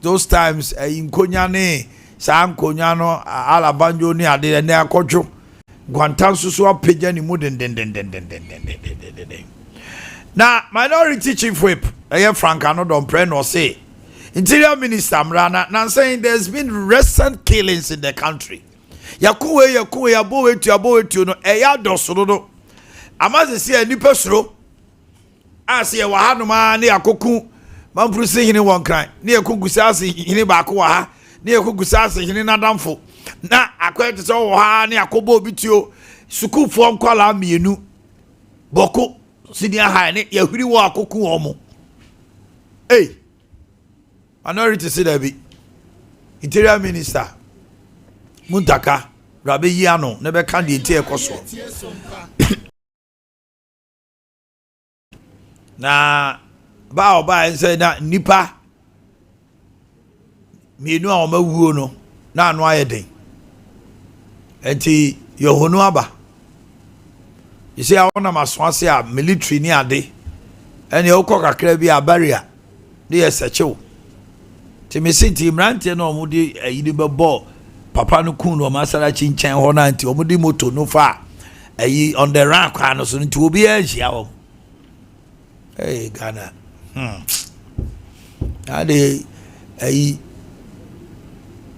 those times in Konyane, Sam Konyano, Alabanjo ni Ade ne akodwo. Gwantan susu apagya ni mu den. Na minority chief whip, Frank Anodon pray no say. Interior Minister Mrana now saying there's been recent killings in the country. Yakuwe abo etu no eya dosoro no. Amaze se anipa suro. Ase ye wa hanoma na yakoku manpuru se hini won kran. Na yakoku ase hini ba ko wa ha. Na yakoku ase hini nadamfo. Na akwete so wo ha na yakobo obituo. Sukufo nkwala mienu. Boko senior high ne yahuri wo akoku omo. Hey. Minority say there be Interior Minister Muntaka Rabe Yiano never can the entire koso. Na ba say na nipa mienu a omawuo no na anu ayeden. Enti yohonu aba. You see I want maswase a military ni ade. Ene okọ kakra bi a barrier. Dey sechew. Timesiti mrante no omudi ayidi bebo papa no kun no masara chinchen ho na nti omudi moto no fa ayi on the rank ano so nti obi ahia wo. Hey Ghana. Ade ayi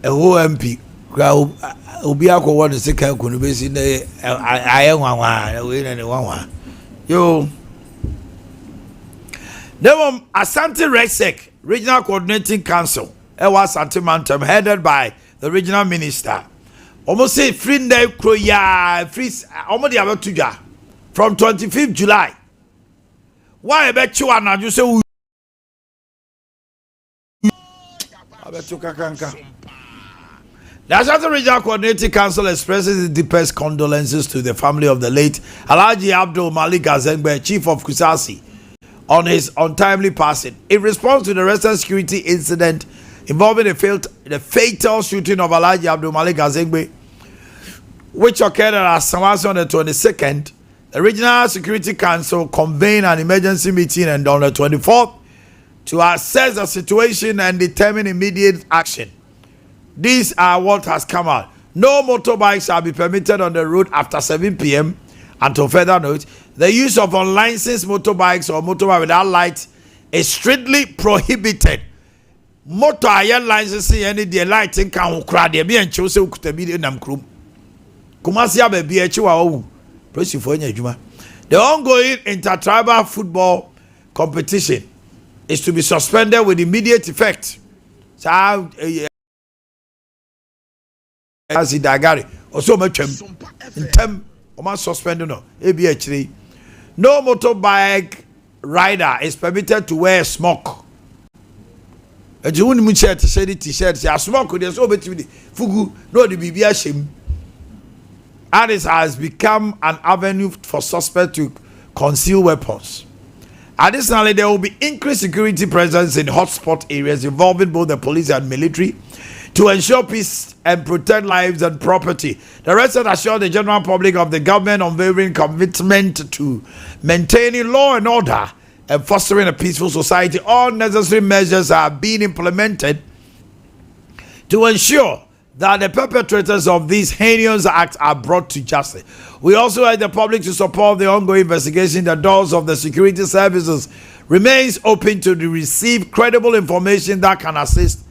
MP gra obi akọ the second kunu be si na ayenwanwa we na ne wanwa. Yo Demom Ashanti Resec Regional Coordinating Council, Ewa Ashanti Mantam, headed by the regional minister. Almost say free day kroya free almost about tuja from 25th July. Why bet you and you say I bet you kakanka. The Ashanti Regional Coordinating Council expresses its deepest condolences to the family of the late Alhaji Abdul Malik Azengbe, Chief of Kusasi, on his untimely passing. In response to the recent security incident involving the fatal shooting of Alhaji Abdul Malik Azengbe, which occurred at Asamasi on the 22nd, the Regional Security Council convened an emergency meeting and on the 24th to assess the situation and determine immediate action. These are what has come out. No motorbikes shall be permitted on the road after 7 p.m. Until further note, the use of unlicensed motorbikes or motorbike without lights is strictly prohibited. Motor air licensing any the lighting can crowd there be and chose to be in them crew. Kumasia be a chiwa. The ongoing intertribal football competition is to be suspended with immediate effect. So as he dagari also much in term Oman suspended no. ABH3. No motorbike rider is permitted to wear smoke. A June Muchet said it t-shirt, say smoke there's so much fugu, no the BB shame. And it has become an avenue for suspects to conceal weapons. Additionally, there will be increased security presence in hotspot areas involving both the police and military to ensure peace and protect lives and property. The rest assure the general public of the government unwavering commitment to maintaining law and order and fostering a peaceful society. All necessary measures are being implemented to ensure that the perpetrators of these heinous acts are brought to justice. We also urge the public to support the ongoing investigation. The doors of the security services remains open to receive credible information that can assist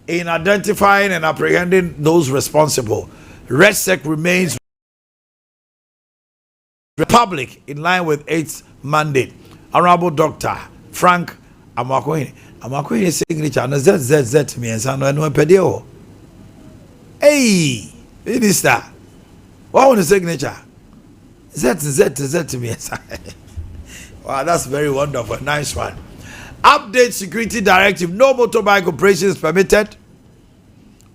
in identifying and apprehending those responsible. RESEC remains public in line with its mandate. Honorable Dr. Frank Amakwene signature and ZZZ to me and son no pedio. Hey, Minister, what was the signature? ZZZ to me and son. Wow, that's very wonderful. Nice one. Update security directive. No motorbike operations permitted.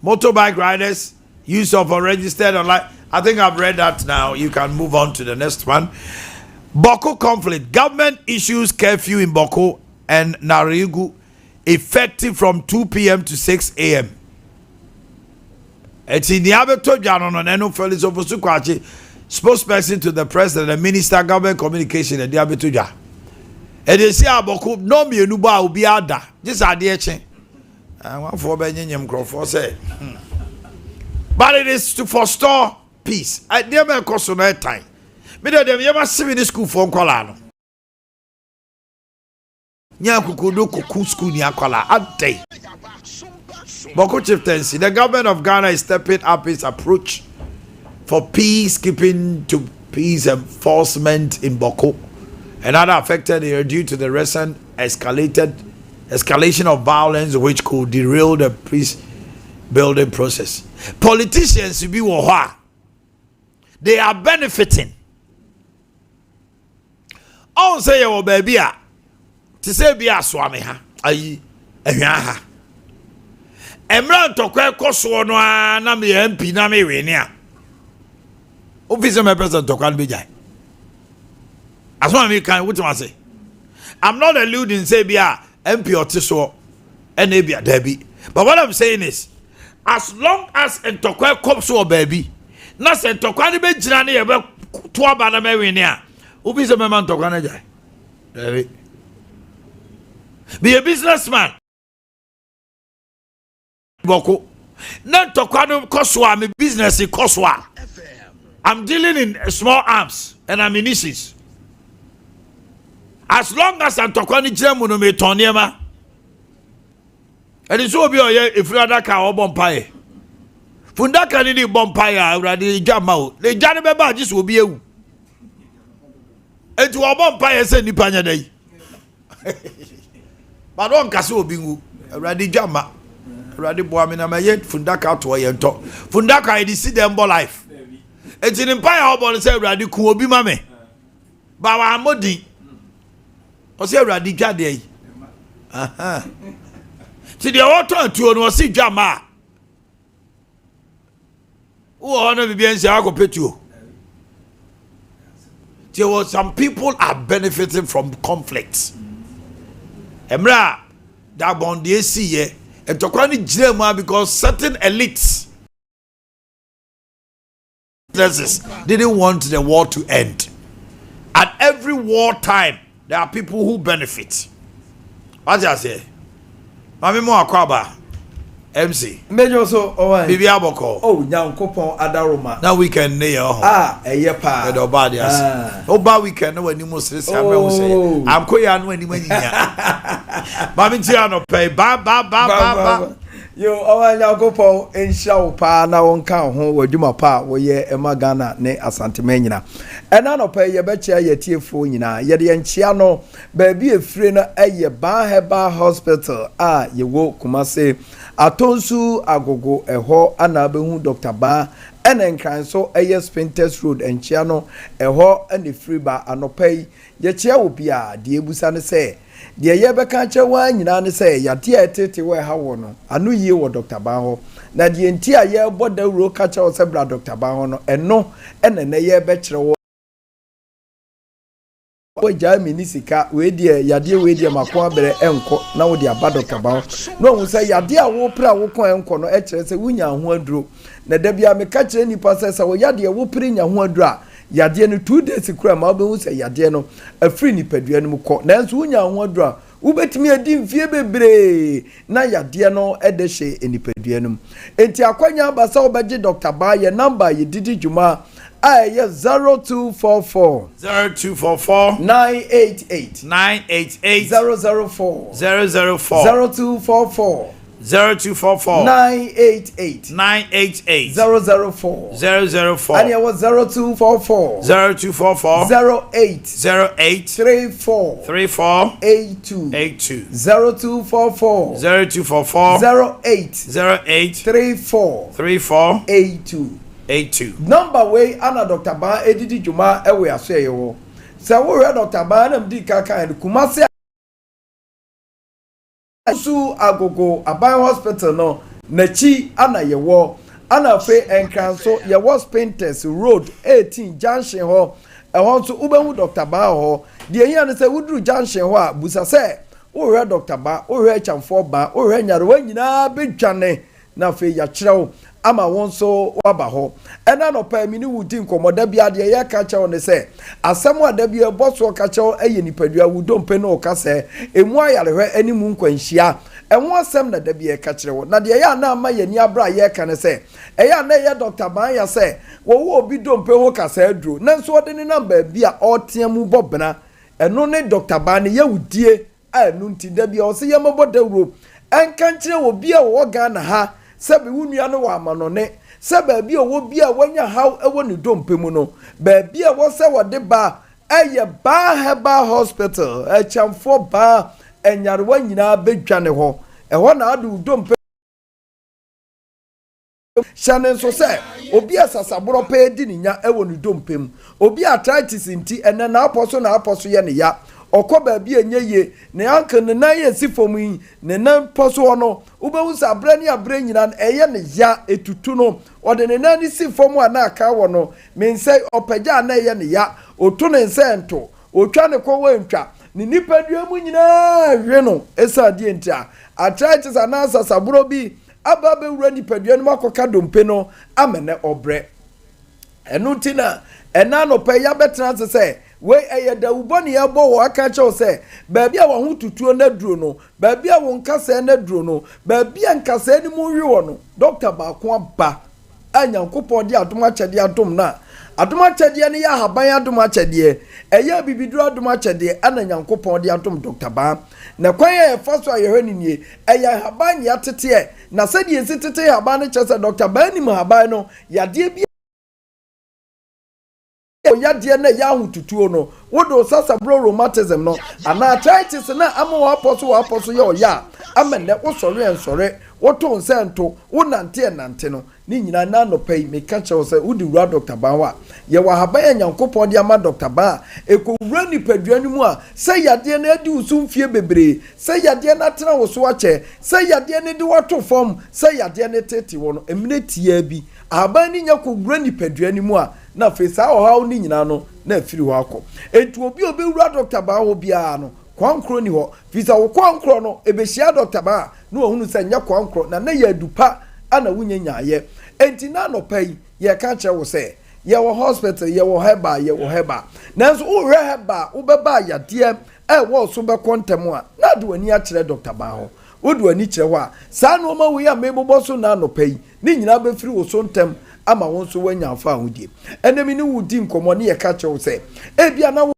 Motorbike riders, use of unregistered online. I think I've read that now. You can move on to the next one. Bawku conflict. Government issues curfew in Bawku and Narigu effective from 2 p.m. to 6 a.m. It's in the Abeto Jano Neno Felix Ofosukwachi, spokesperson to the president and minister government communication at the Abeto Jano. And they say Bawku no me nuba ubi ada. This are the I want for Benjamin Crawford say. But it is to forestall peace. I never cost on that time. Me that them never see me in school for Kolano. Nya kukudo kuku school ni akwala ante. Bawku chieftaincy. The government of Ghana is stepping up its approach for peacekeeping to peace enforcement in Bawku and other affected area due to the recent escalation of violence which could derail the peace building process. Politicians be woha. They are benefiting. On say your baby to say be a swami ha ayi ehwa ha. Emran tokwe koso no na me MP na me we ni a. Officer my president tokwa be jai. As one me can what I say. I'm not alluding say be a MP otiso and be a debi. But what I'm saying is as long as entokwa kopso baby na se entokwa ni be jina na ye be to aba na me we ni a. Officer my man tokwa na jai. Debi. Be a businessman. Bawku. Not to Koswa, my business in Koswa. I'm dealing in small arms and ammunitions. As long as I'm talking German, me Tonyama. And it's so be if you are that car or bompire. Fundaka need bompire already jam out. The Janaba just will be you. And to a bompire send the panya day. But on Casso Bingu, already jama. Already boamina my yet Fundaka to a yento. Fundaka I see them life. It's an empire about say Radi Kuobi Mame. Bawa Modi. Or say Radi Jade. Aha. See the auto to no see Jama. Who honor be and say I go pay you. There was some people are benefiting from conflicts. Emra that bondi see ye and tokwani jema because certain elites didn't want the war to end. At every war time there are people who benefit. What I say? Mami mo akwaba MC. Mejo so owan. Bibi aboko. Oh, Nyankopon adaroma. Na weekend ne yo. Eye pa. E do bad yes. Oba weekend no wani mo stress am me say. Am koya no wani manyinya. Mami ti ano pay ba. Yo owan Nyankopon enhia wo pa na wonka ho wadwuma pa wo ye ema Ghana ne Asante manyina. Ena no pay ye be chia ye tiefo nyina. Ye de enchia no ba bi efire no eye Ban Heba Hospital ye wo Kumase Atonsu agogo eho anabehu Dr. Ba enenkran so eye Spintex Road enchia no eho ene free ba anopai ye chia wo bia de ebusa ne se de ye beka che wa nyina ne se ya de etete we ha wo no anu yie wo Dr. Ba ho na de enti a ye boda ro ka che wo se bra Dr. Ba ho no eno ene ne ye be kire wo ja minisika we de yade we de mako abere enko na wo de aba Dr. Ba no hu say yade a wo pra wo kon enko no e kire se wunya ho aduro na da bia me ka kire nipa se wo yade wo pri nya ho aduro a yade no 2 days kura ma obehu say yade no afri nipadua no ko na nso wunya ho aduro a wo betimi adi mfie bebre na yade no e de hye nipadua no enti akwanya abasa wo beje Dr. Ba ye number ye didi juma yes 0244 988 004 0244 988 004 and it was 0244 08 34 82 0244 08 34 82 number way ana Dr. Ba edidi juma ewe aso yewo se wo re Dr. Ba na mdi kaka and Kumase su agogo Aban Hospital no nachi ana yewo ana fe enkran so yewo Spintex Road 18 junction ho ehon so ubehu Dr. Ba ho de eyan se wuduru junction ho a busa se wo re Dr. Ba wo re chamfo ba wo re nyare wa nyina bedwane na fe ya kirewo ama won so waba ho ena no pa mi ni wudi nkomoda bia de ye ka che won se asem ada bia boso ka che aye nipadua wudo mpe no ka se emu ayarehwe animu nkwanhia ɛho asɛm na da bi yɛka kyerɛ wo na deɛ yɛ na ama yɛ ni abra yɛka ne sɛ ɛyɛ na yɛ Dr. Banya sɛ wo obi dompe ho kasa aduro nanso ɔde ne namba bi a ɔteɛ mu bɔbena ɛno ne Dr. Banya yɛ wudie a ɛno nti da bi ɔse yɛ mabɔ dawuro ɛnka nkyerɛ wo bi a wɔ Ghana ha sɛ bi wo nua no wɔ amanɔne sɛ baabi a wɔ bi a wanya haw ɛwɔ ne dompe mu no baabi a wɔ sɛ wɔde ba ɛyɛ Baa Herbal Hospital ɛkyɛmfo baa ɛnyarewa nyinaa bedwa ne hɔ ɛhɔ na ade dompe hyɛne nso sɛ obi asasaboro pɛ di ne nya ɛwɔ ne dompe mu obi arthritis nti ɛnɛ na apɔ so yɛ ne ya ɔkɔ baabi enye ye ne anka ne nan yɛ si fam yi ne nan pɔ so no wobɛhu sɛ abrɛ ne abrɛ nyina ɛyɛ ne ya etutu no ɔde ne nan si fam a na aka wɔ no mensɛ ɔpagya na ɛyɛ ne ya otu ne nsa nto otwa ne kɔwɔ ntwa ne nipa dua mu nyinaa hwe no esa die nti a arthritis anasa saburo bi aba bewura nipa dua no makɔka dompe no amene obrɛ ɛno nti na ɛna no pɛ ya bɛtena sɛ we ɛyɛ da ubɔne yɛbɔ wɔ aka kyɛw sɛ baabi a wɔn ho tutuo na duro no baabi a wɔn nkasa na duro no baabi a nkasa ni mu hwe wɔ no Dr. Bawku aba anyankopɔn de adom akyɛde adom na adom akyɛde ne yɛ ahaban adom akyɛde ɛyɛ bibiduro adom akyɛde ana nyankopɔn de adom Dr. Bawku na kwan yɛ fa so ayɛ hɔ nie ɛyɛ ahaban ya tete na sɛdeɛ esi tete ahaban ne kyɛ sɛ Dr. Bawku nim ahaban no yadeɛ bi yadeɛ na ya hututuo no wodo sasabro rheumatism no ana arthritis na ama wapɔ so yɛ ɔya amene wo sɔre ensɔre woto nsento wo nante no ni nyina na no pɛi meka kyerɛw sɛ wodi wura Dr. Bawku ye wa haba ya nyankopɔn de ama Dr. Bawku ekowura nipadua no mu a sɛ yadeɛ na adi usum fie bebre sɛ yadeɛ na tena wo so akyɛ sɛ yadeɛ ne de wato fam sɛ yadeɛ ne tete wo no emine tia bi aban ni nya kowura nipadua no mu a na fesa ɔhaw ni nyina no na afiri hɔ akɔ etu obi wura Dr. Bawku bia no kwankro ni hɔ fisa wo kwankro no ebehia Dr. Bawku na ohunu sɛ nya kwankro na yɛ adupa ana wunye nyaayɛ enti na no pai yɛ ka kyerɛ wo sɛ yɛ wɔ hospital yɛ wɔ heba nanso wo hwɛ heba wo bɛba yadeɛ ɛwɔ so bɛkɔ ntɛm a na de wani akyerɛ Dr. Bawku wo de wani kyerɛ hɔ a saa no ma wo ya mebobɔ so na no pai ni nyina bɛfiri wo so ntɛm ama won so wanya afa ahodie enemi ni wudi nkomo ne ye ka kyerɛw sɛ ebia na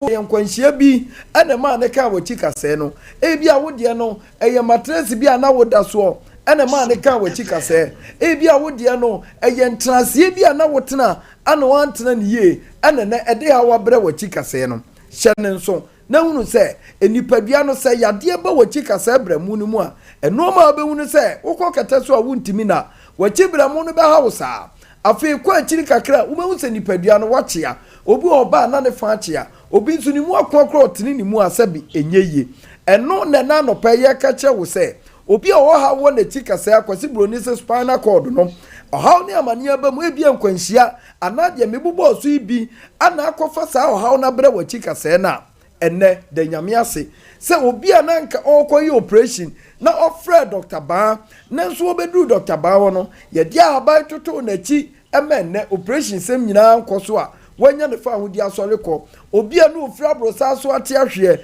yankwanhia bi ene ma ne ka wachi kase no ebia wodie no eye matress bi ana woda so ene ma ne ka wachi kase ebia wodie no eye ntrasie bi ana wotena ana wantena ne ye ene na ede ha wabrɛ wachi kase no hyɛne nso na hunu sɛ enipadua no sɛ yadeɛ ba wachi kase bramu no mu a eno ma obehunu sɛ wokɔ kɛtɛ so a wontimi na wachi bramu no bɛha wo saa afei kɔ akyiri kakra wobehu sɛ nipadua no wakyea obi oba na ne fa akyea obi nso ni mu akɔkɔ tini ni mu asabi enye eno na no pɛ yɛ ka kyerɛ wo sɛ obi a wɔ ha wɔ na ti kase akwasi broni se spinal cord no ɔhaw ne amane aba mu ebi nkwanhyia anade mebobɔ so ibi ana akɔfa saa ɔhaw na brɛ wachi kase na enne de nyame ase sɛ obi a na nka ɔkɔyɛ operation na ɔfrɛ Dr. Bawku na nso obeduru Dr. Bawku no yɛ dia abai toto na chi emenne operation sem nyina nkɔ so a wanya ne fa ahodi asɔre kɔ obi a no ofra brosa so ate ahwe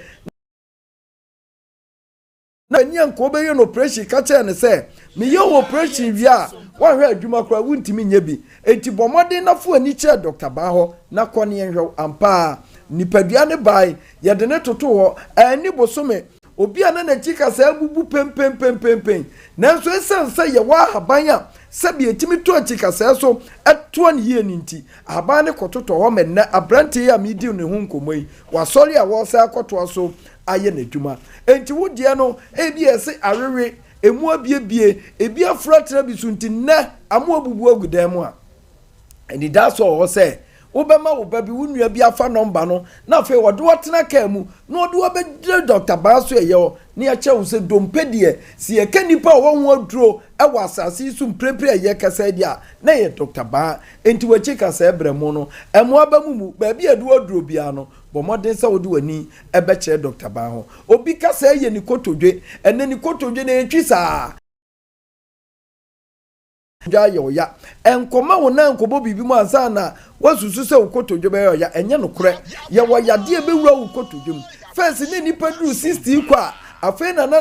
na nyan ko be no operation ka kyerɛ ne sɛ me yɛ operation wi a wa hwɛ adwuma kora wuntimi nya bi enti bɔmɔden na fo ani kyerɛ Dr. Bawku na kɔ ne nhwɛ ampa nipadua ne bai yɛ de ne toto hɔ ani bosome obi a na chika sa bubu pem nanso esansa ye wa haban a sabi etimi to chika sa so eto ne ye ninti haban ne kototo ho menna abrante ya mi di ne hu nkomoi wa sori a wo sa akoto so aye na dwuma enti wo die no ebi ese arewe emu abiebie ebi afra tra bisunti na amu abubu agudan mu a eni da so wo se Obama obabi wunua bi afa number no na fe wode wotena ka mu na wode obedire Dr. Bawku ye ne ya che wo se dompe de si ye kanipa wo ho aduro e wa asase su mprepre ye kasa dia na ye Dr. Bawku enti wachi kasa ebremu no emu abamu mu ba bi adu aduro bia no bomoden se wode wani e be kire Dr. Bawku obi kasa ye ni kotodwe ene ni kotodwe na entwi saa jayo ya enkoma wona nkobo bibi mu ansa na wasusu se ukotodwe be ya enye no kure ye wo yade be wura ukotodwe first ne nipa duru 60 kwa afei na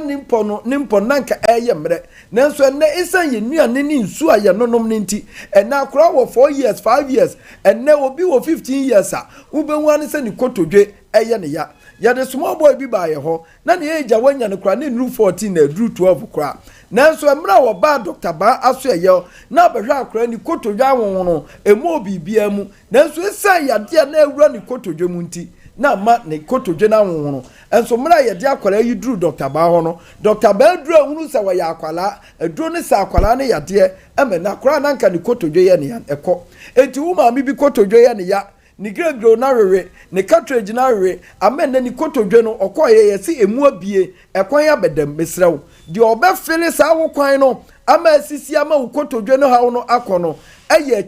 nimpo nanka eyemre nanso enne isan ye nuane ne nsu aye nonom ne nti enna akora wo 4 years 5 years enne obi wo 15 years a ubenwu ane se ni kotodwe eye ne ya de small boy bi ba ye ho na ne eja wanya ne kora ne nru 14 na duru 12 kora nanso emra wo ba Dr. Ba aso eye na behwe akora ni kotodwe awon no emo bibia mu nanso isan yade na ewura ni kotodwe mu nti na ma ne kotodwe na wono enso mra ye de akwala yi duru Dr. Ba ho no Dr. Ba duru ahunu se wa ya akwala aduro ne sa akwala ne yade eme na kora na nka ne kotodwe ye ne ya ekọ enti wo ma mi bi kotodwe ye ne ya ni gregro na rere ni cartridge na rere amen na ni kotodwe no okoye yesi emu abie ekwan ya bedam mesrew di obefele sa wo kwan no ama asisi ama wo kotodwe no ha no akono eye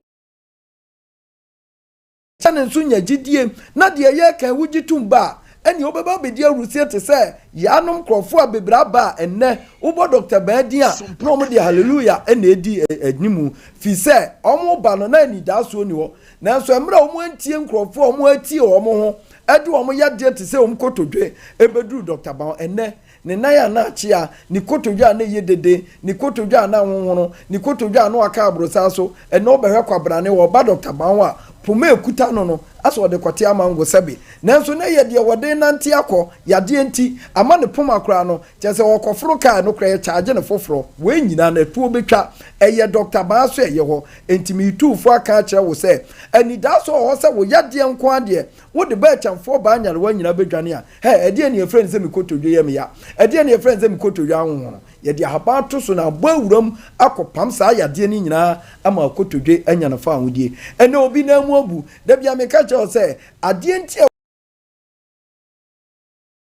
chane nsunya gidie na de ye kan wugitumba eni obeba bedi awusie te se yanom krofo abebra ba enne ubo Dr. Ba dia no mo de hallelujah ena edi animu fi se omo ba no na ni da so ni wo nanso emra omo antie nkrofo omo atie omo ho ade omo yade te se omo kotodwe ebeduru Dr. Ba enne ne na ya na achia ni kotodwe ana yedede ni kotodwe ana honhono ni kotodwe ana aka abrosa so enne obehwe kwabrane wo ba Dr. Ba wa puma ekuta no aso de kwate amango sabi nanso na ye de wode nante akọ yade enti ama ne puma kra no kyese wokoforo ka no kra ye charge ne foforo we nyina na tuo betwa eye Dr. Ba so eye ho enti mi tuufo aka kire wo se ani da so ho se wo yade enko ade wo de ba chamfo ba anyare wa nyina bedwane a he ade ne friend se mi kotodwe ye me ya ade ne friend se mi kotodwe anwo ye de haba to so na ba wuram akopam sa yade ni nyina ama kotodwe anya na fa anwodie ene obi na mu abu da bia me ka say ade enti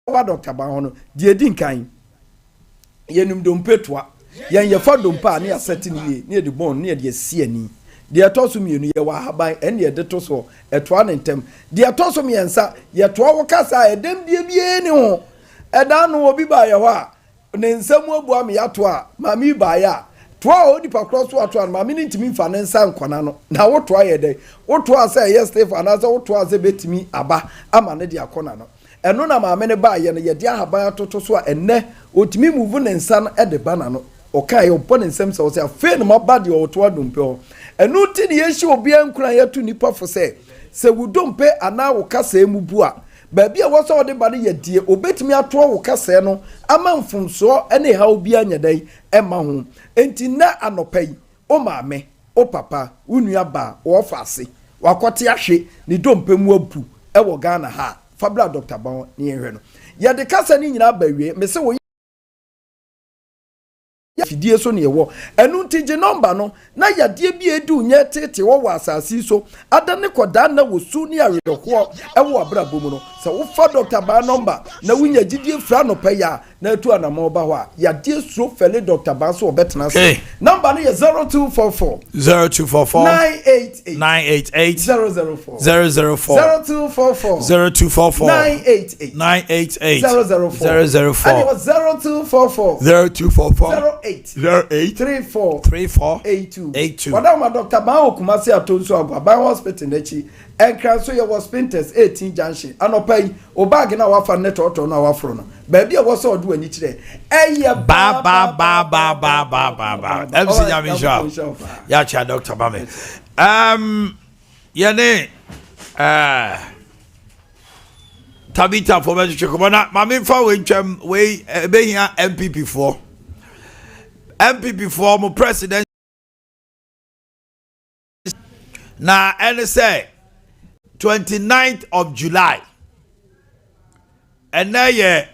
wa Dr. Ba hono die di nkan yenum dompetwa yen ye fa dompa ne aseti ne ye de bon ne de sie ani de toso mienu ye wa haban ene ye de toso etoa ne ntem de toso miensa ye toa wo kasa edem bie ne ho eda no obi ba ye ho a ne nsam abu am ya toa ma mi ba ya toa odipa cross wato an ma mi ntimi mfa ne nsa nkwana no na wo toa ye de wo toa say yes Stephen na wo toa ze betimi aba ama ne de akona no eno na ma me ne ba ye no ye de ahaban atoto so a enne otimi move ne nsa no e de bana no okai obo ne nsam se wo say afa no ma ba de wo toa dompe ho eno ti ne ye hye obi ankura ye to nipa fo se wo dompe ana wo kasa emu bu a baby a wasa ode ba ne yedie obetimi ato wo kasa no ama mfumso ene ha obi anyadai ema ho enti na anopai o maame o papa unua ba wo fase wakote ahwe ni dompe mu abu e wo Ghana ha fabla Dr. Ba ne ehwe no ye de kasa ni nyina bawie me se wo fidie so ne yewo enu ntije number no na yade bi edu nye tete wo asasi so adane koda na wosu ni aredoho ewo abrabo mu no se wo fa Dr. Ba number na wunya gidie fra no paya na atu anamo ba ho a yade so fele Dr. Ba so obetena so number no ye 0244 988 004 0244 988 004 and it was 0244 0834 Wadama Dr. Ba Okumasi atonso agwa hospital nechi enkran so ye was Spinters 18 junction anopai obag na wafa net auto na wafro no baby e was odu ani kire eye ba MC Nyamisha ya cha Dr. Ba me yene Tabita for me chekobana mami fa we ntwam we be hia MPP for MPP former president na and say 29th of July and now yeah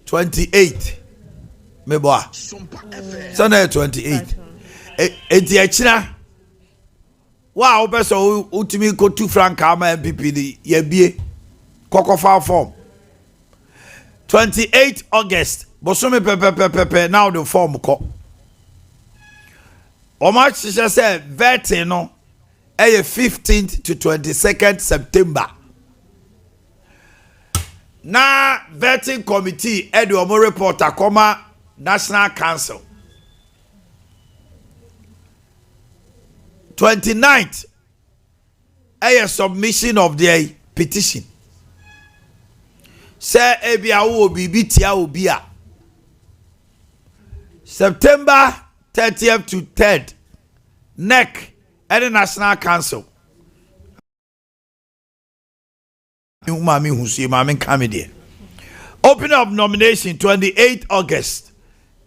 28 me boy so now 28 enti achina wow person ultimi ko 2 franc ama MPP di ye bie kokofa form 28 August bosome pepe now the form ko Omarch just said vetting no 15th to 22nd September. Na vetting committee edu omo reporter koma National Council. 29th submission of their petition. say ebia wo bibi tia obi a September 30th to 3rd NEC and National Council opening of nomination 28 August.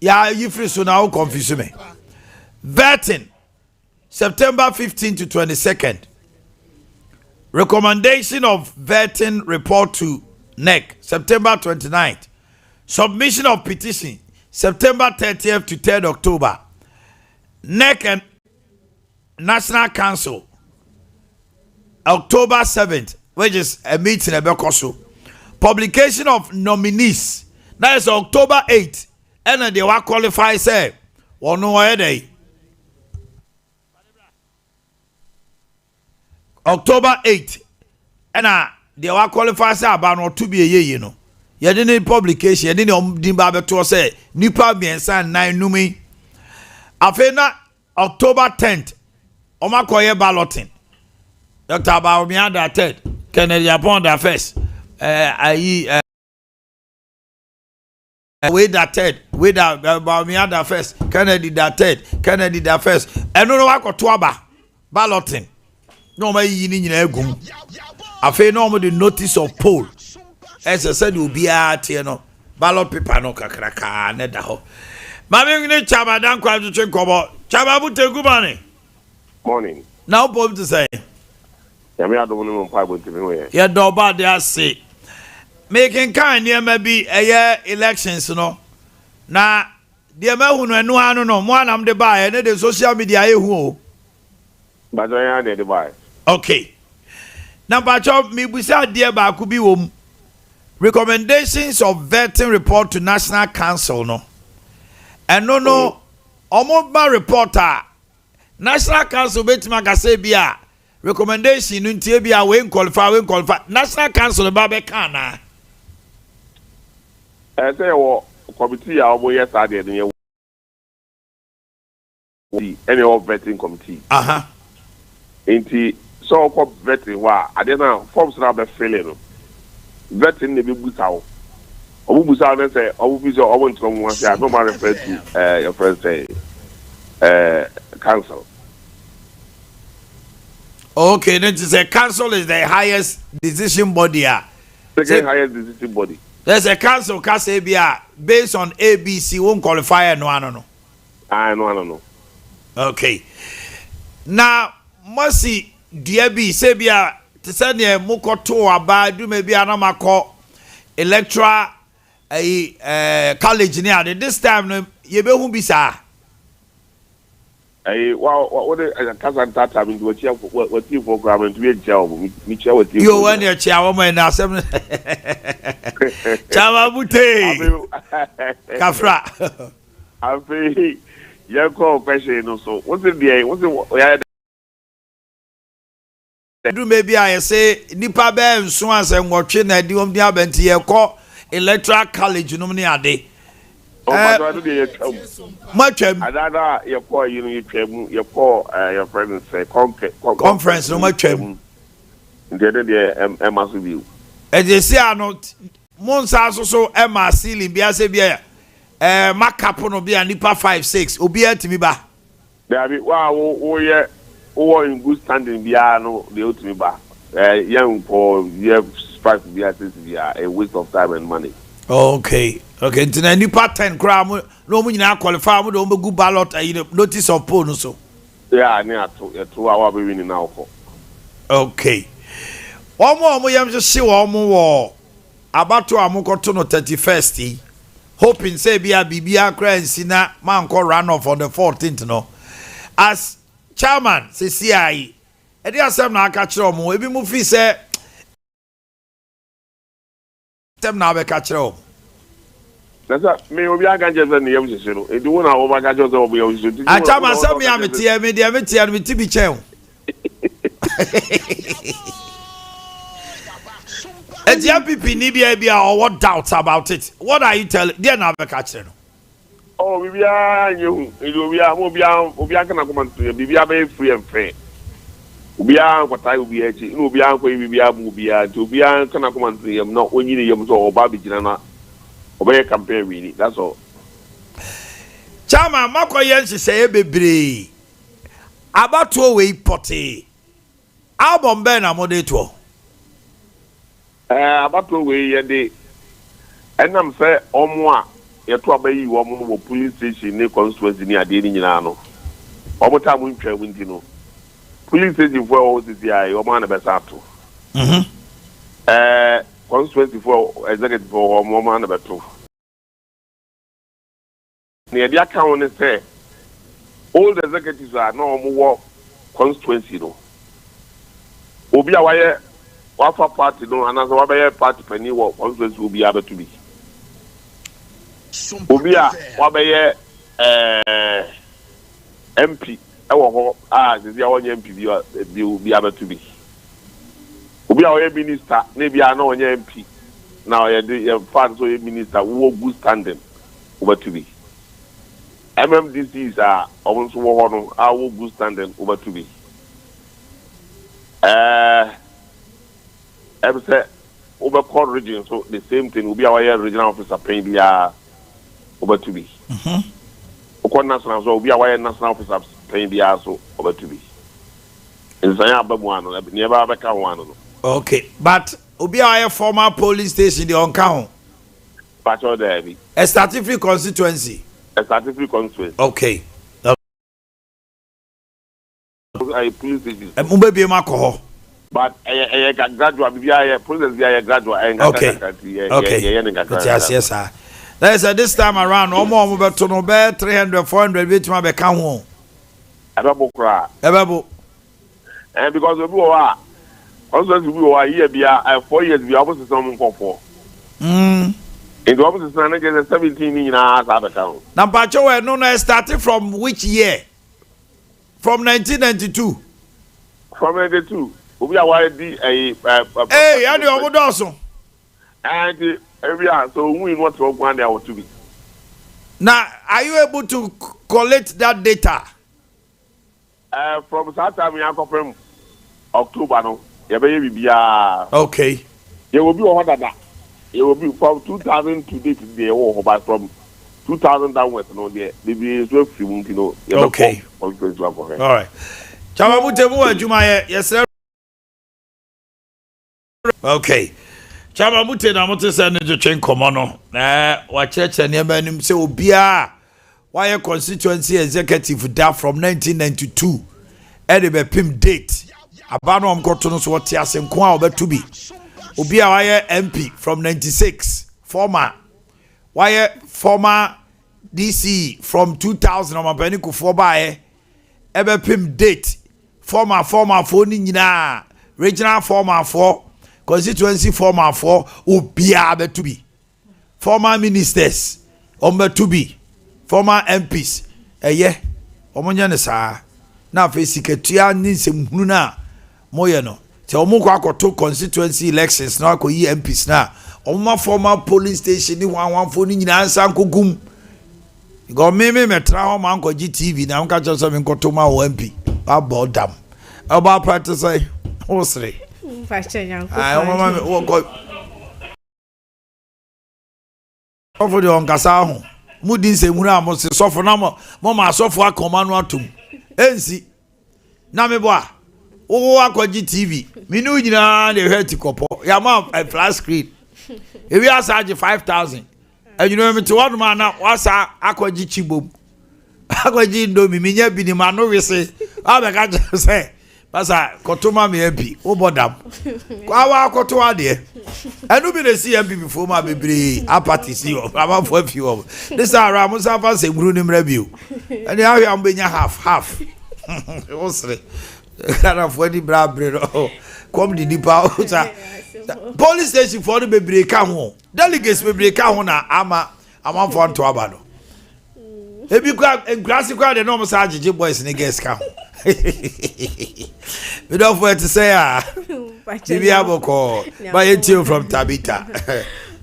Yeah, you free so now confuse me. Vetting September 15 to 22nd. Recommendation of vetting report to NEC September 29th. Submission of petition September 30th to 3rd October. NEC and National Council October 7th, which is a meeting at Bekoso. Publication of nominees, that is October 8th. And they were qualified, say, or no day. October 8th. And they were qualified, say, about not to be a year, you know. You didn't publication, you didn't dimba to say, Nipa bien san nine numi. Afena October 10th. Oma koye balloting. Dr. Bawku that third. Kennedy upon the first. Wait that third. Wait that Bawku that first. Kennedy that third. Kennedy that first. And no wako tuaba balloting. No ma yini nyina egum. Afi no mo the notice of poll. As I said you be at no ballot paper no kakraka na da ho. Ma me ni chama dan kwa twe kobo. Chama bu tegu mane. Morning. Now pom to say. Ya me adom no mpa bo timi we. Ya do ba dey ase. Making kind near maybe a elections no. Na dey ma hu no enu anu no mo anam de ba e the social media e hu o. Ba do ya de ba. Okay. Now Bacho me busa dey ba ku bi wom. Recommendations of vetting report to National Council no. And no omo reporter National Council betima ka say bia recommendation ntie bia we qualify National Council ba be kan na Say wo committee a obo yes ade ne any of vetting committee enti so ko vetting wa ade na forms na be fill no vetting ne be busa wo obu busa na say obu bi so obo ntro mo say no ma refer to your friend say council. Okay, then to say council is the highest decision body. Second highest decision body. There's a council Kasabia based on ABC won't qualify no. No. Okay. Now Mercy DB Sabia to send a moko to about do maybe anamako electoral college near this time you be who be sir. What the cousin that I mean what you program and to be a job me chair with you. You want your chair when now seven Chama Bute Kafra. I pay your call question so what's it do maybe I say nipa be nso asem wotwe na di om di abenti ye ko electoral college no mni ade matwam adada ye ko you know you twam ye ko your friend say conference no matwam ndede emaso bi e dey see ano monsa so ema ceiling bia se bia makapo no bia nipa 5 6 obi atimi ba dabi wa wo ye wo in good standing bia no the ultimate ba young for ye strike bia this bia a waste of time and money. Okay ntina nipa 10 kra mo no mo nyina qualify mo do mo go ballot notice of poll no so yeah ni to our be winning now for. Okay omo yam just see omo wo abato amokoto no 31st hoping say bia kra nsina man ko run off on the 14th no as chairman CCI e dey asem na aka kire omo ebi mu fi say tem na be ka kire omo nasa me obi aga jeze ne yam sesero e di wona oba ga jeze obo yam sesero a chairman say me am tie me dey me tie me ti bi chen and the MPP ni bia or what doubts about it? What are you telling? They na be ka kire no. Oh, bibia nyu, mo bia kana come to bibia be free and fair. Ubia kwatai ubia chi no ubia kwa bibia mu ubia to ubia kana kuma ntiyam no onyine yam so oba bigina na obey campaign we that's all. Chama makoye nhyehyɛ bebree abato we pote album ben na mode to abato we ye de enam sɛ ɔmo a yeto abayi wo mo police station ne constituency ni ade ni nyina no ɔmo ta mo ntwa wunti no police station for all this year ɔmo na besa to constituency for executive for ɔmo na beto ne yɛde aka ho ne sɛ all the executives are no ɔmo wɔ constituency no obi a wafa party no anaso wabɛyɛ party pani wɔ constituency obi abeto bi obi a wabɛyɛ MP ɛwɔ hɔ a sisi a wɔnyɛ MP bi obi abeto bi obi a ɔyɛ minister na bi a na ɔnyɛ MP na ɔyɛ de yɛ fa so yɛ minister wo good standing obeto bi MMDCs a ɔmo nso wɔ hɔ no a wo good standing obeto bi ɛbɛ sɛ wobɛkɔ region so the same thing obi a wɔyɛ regional officer pɛn biara obeto bi wokɔ national so obi a wɔyɛ national officer pɛn biara so obeto bi nsanya aba mu ano ne ɛbɛ bɛka ho ano no. Okay, but obi a wɔyɛ former police station de ɔnka ho patro there bi a statutory constituency. Okay. I police station. Mbe makoho. But I graduate bibia process bibia graduate. Okay. Yes, sir. That is this time around omo beto no be 300 400 bit ma be ka ho. Ebebo kra. Ebebo. And because obi o a also we o a year bia 4 years bia obo system nkofo. In the opposite stand against 17 in Africa. Now, Pacho, no, started from which year? From 1992. From 92. We are already a. Hey, I know what also. And every year, so we want to one day to be. Now, are you able to collect that data? From Saturday, we are from October. No, okay. There will be a that. It will be from 2000 to date there, but from 2000 downwards, no, there be so few, you know. Okay. All right. Chama mutemu adwuma yes. Okay. Chama mute na mute se ne twetwen komo no. Wa cheche ne ba nim se obia why constituency executive da from 1992 e de be pim date. Aba no mkoto no so wote asenko a obetu bi. Obi a why MP from 96 former DC from 2000 omapani kufo bae ebe pim date former for ni nyina regional former for constituency former for obi a betu bi former ministers ombetu bi former MPs omonye ne saa na fe siketua ni semhunu na moye no te omukwa akoto constituency elections na akoyi MPs na omma former polling station ni wanwanfo ni nyina ansa nkogum go me metra ho man ko GTV na nka cho me nkoto ma wo MP abodam aba practice say osre fashion yanko ai mama me wo ko ofo de onkasa ho mudi nsemhuru amose sofo na mo ma sofo akoma no atom ensi na me bo a wo akwaji TV minu nyina de hweti kopo ya ma flash screen e wi asage 5000 and you know me to one man na wasa akwaji chibom akwaji ndomi minya bi ni ma no wese abeka say pasa kotoma me MP wo bodam kwa akoto ade enu bi de CMP before ma bebre apathy si o aba for few this ara musa fa semuru ni mra bi o ene ahu am benya half osre kana for di brabre no come di nipa o police station for the bebre ka ho delegates bebre ka ho na ama for nto aba no ebi kwa engrasi kwa de no mo sa agege boys ne girls ka ho we don't want to say bibi aboko but you from Tabita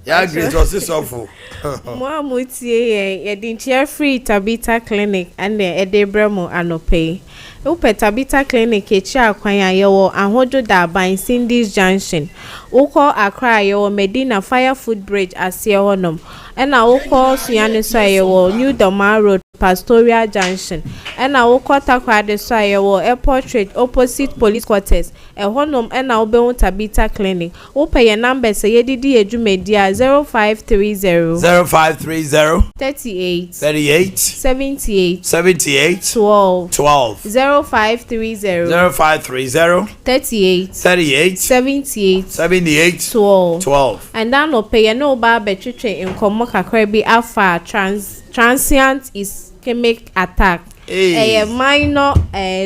Yeah, Grace was this awful. Mo amutie ye din chair free Tabita Clinic and the Edebremo anope. Upe Tabita Clinic echi akwan ya yewo ahojo da ban Cindy's Junction. Uko Accra yewo Medina Fire Food Bridge asie honom. Ena uko Sunyane so yewo New Doma Road Pastoral Junction. Ena uko Takrade so yewo Airport Road opposite Police Quarters. Honom ena ubehu Tabita Clinic. Upe ye number se yedidi ejumedia 0530 38 78 12 0530 38 78 12 and then no pay no ba betwitwe inkomo kakra bi afa transient ischemic attack a minor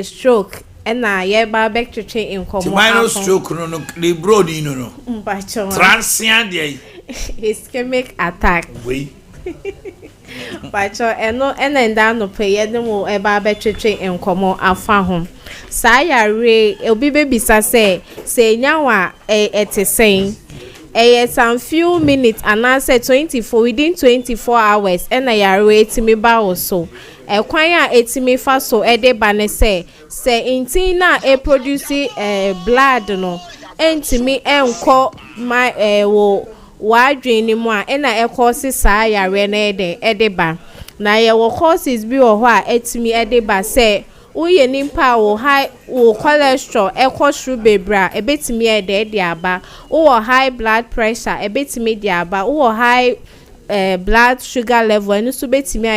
stroke and na ye ba betwitwe inkomo minor stroke no the broad no transient ischemic attack we Pacho eno enenda no peye demo eba betwetwe enkomo afa ho sayare obi bebisa se nyawa etesen some few minutes and answer 24 within 24 hours ena yare etimi ba oso ekwan a etimi fa so ede ba ne se intin na produce blood no entimi enko my wo wadwini mu a ena ekosi saa yare na edeba na ye wo courses bi wo ho a etimi edeba se uye nimpa wo high wo cholesterol ekosru bebra ebetimi ede aba wo high blood pressure ebetimi de aba wo high blood sugar level enu so betimi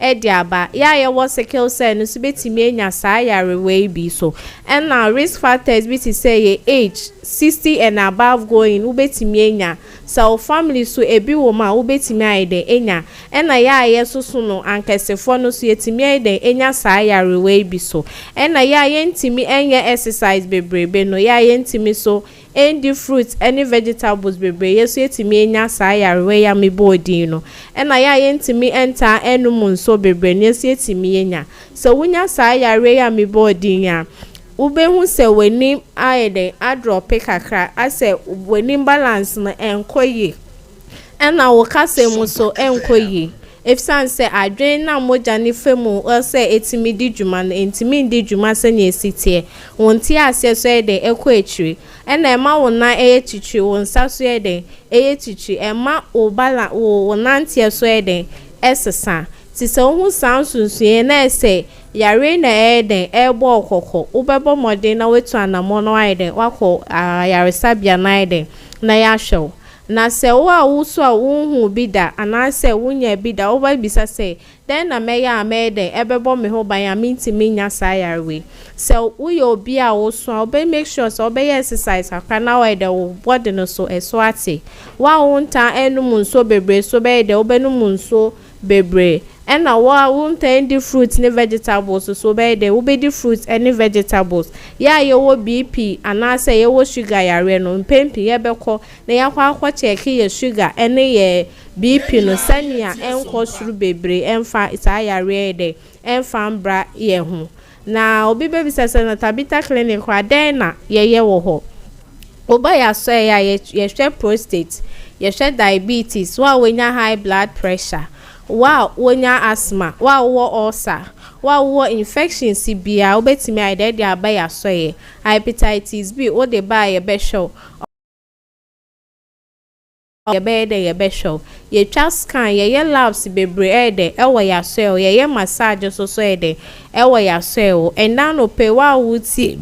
ede aba ya ye wo sickle cell enu so betimi enya saa yare we bi so and now risk factors bi say age 60 and above going ubetimi enya so family so ebi wo ma ubetimi ede enya ena ya ye susu no ankesefo no so yetimi ede enya saa yare we bi so ena ya ye ntimi enye exercise bebrebe no ya ye ntimi so any fruits any vegetables bebre yeso yetimi enya saa yare we ya me body no ena ya ye ntimi enter enum nso bebre ne yeso yetimi enya so wunya saa yare ya me body ya ubehu se weni aide adrop kakra ase weni balance na enkoye ena wo kase mu so enkoye if san se adwen na moja ni femu o se etimi di djuma na entimi di djuma se na esitie wonti ase so ede ekọ etri ena ema wona echichi wonsa so ede echichi ema o bala wo nantie so ede esesa ti se ohun sansunsun na ese yare na eden ebo okoko ubebo mode na wetu anamo no eden wako yare sabia na eden na ya show na se wa wuso a wunhu bida ana se wunya bida oba bisa se den na meya amede ebebo me ho ban ya mintimi nya sayarwe se uye obi a wuso oba make sure so oba exercise akana wa ede wo body no so eso ate wa wonta enum nso bebre so be ede obenum nso bebre ena wa wonta endi fruits ne vegetables so be de wo be di fruits any vegetables ya ye wo bp ana se ye wo sugar yare no mpempi ye beko na ya kwa check ye sugar ene ye bp no sania enko suru bebre emfa isa yare de emfa mbra ye ho na obi be bisase na Tabita Clinic kwa den na ye wo ho oba ya so ya ye hwe prostate ye hwe diabetes wa wenya high blood pressure wa wonya asthma wa wo ulcer wa wo infection sibia obetimi ide de abaya soye hepatitis B o de ba ye be show ye be de ye be show ye twa scan ye labs bebre ede ewo ya soye ye massage so ede ewo ya soye enda no pe wa wuti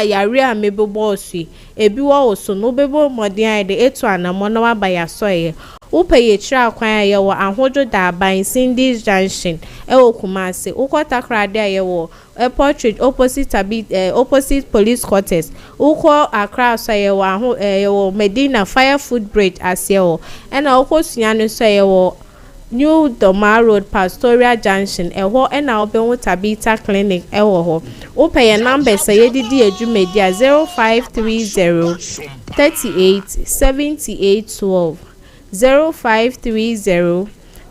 yare a mebebo osi ebi wo oso no bebo modern ide etu anamo na wa ba ya soye upe ye chira kwan ye wo ahojo da ban Cindy's Junction ewo Kumasi ukota krade ye wo Airport Road opposite Police Quarters uko Accra so ye wo Medina Fire Food Bridge asie wo ena uko Sunyane so ye wo New Doma Road Pastoral Junction eho ena obenwo Tabita Clinic ewo ho upe ye number say yedidi ejumedia 0530 38 78 12 0530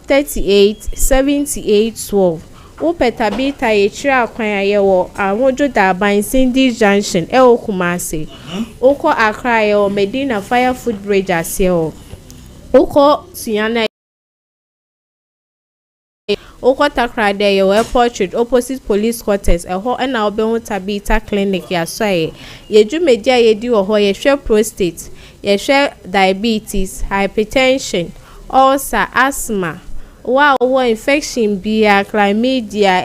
38 78 12 upe Tabita ye chira akwan ye wo ahojo da ban Cindy's Junction ewo Kumasi uko Accra ye wo Medina Fire Food Bridge asie wo Oko Siana Oko Takra there your portrait opposite police quarters a ho and now be Tabita clinic ya so ye dwumedia ye di wo ho ye hwe prostate ye hwe diabetes hypertension ulcer asthma wo infection bia chlamydia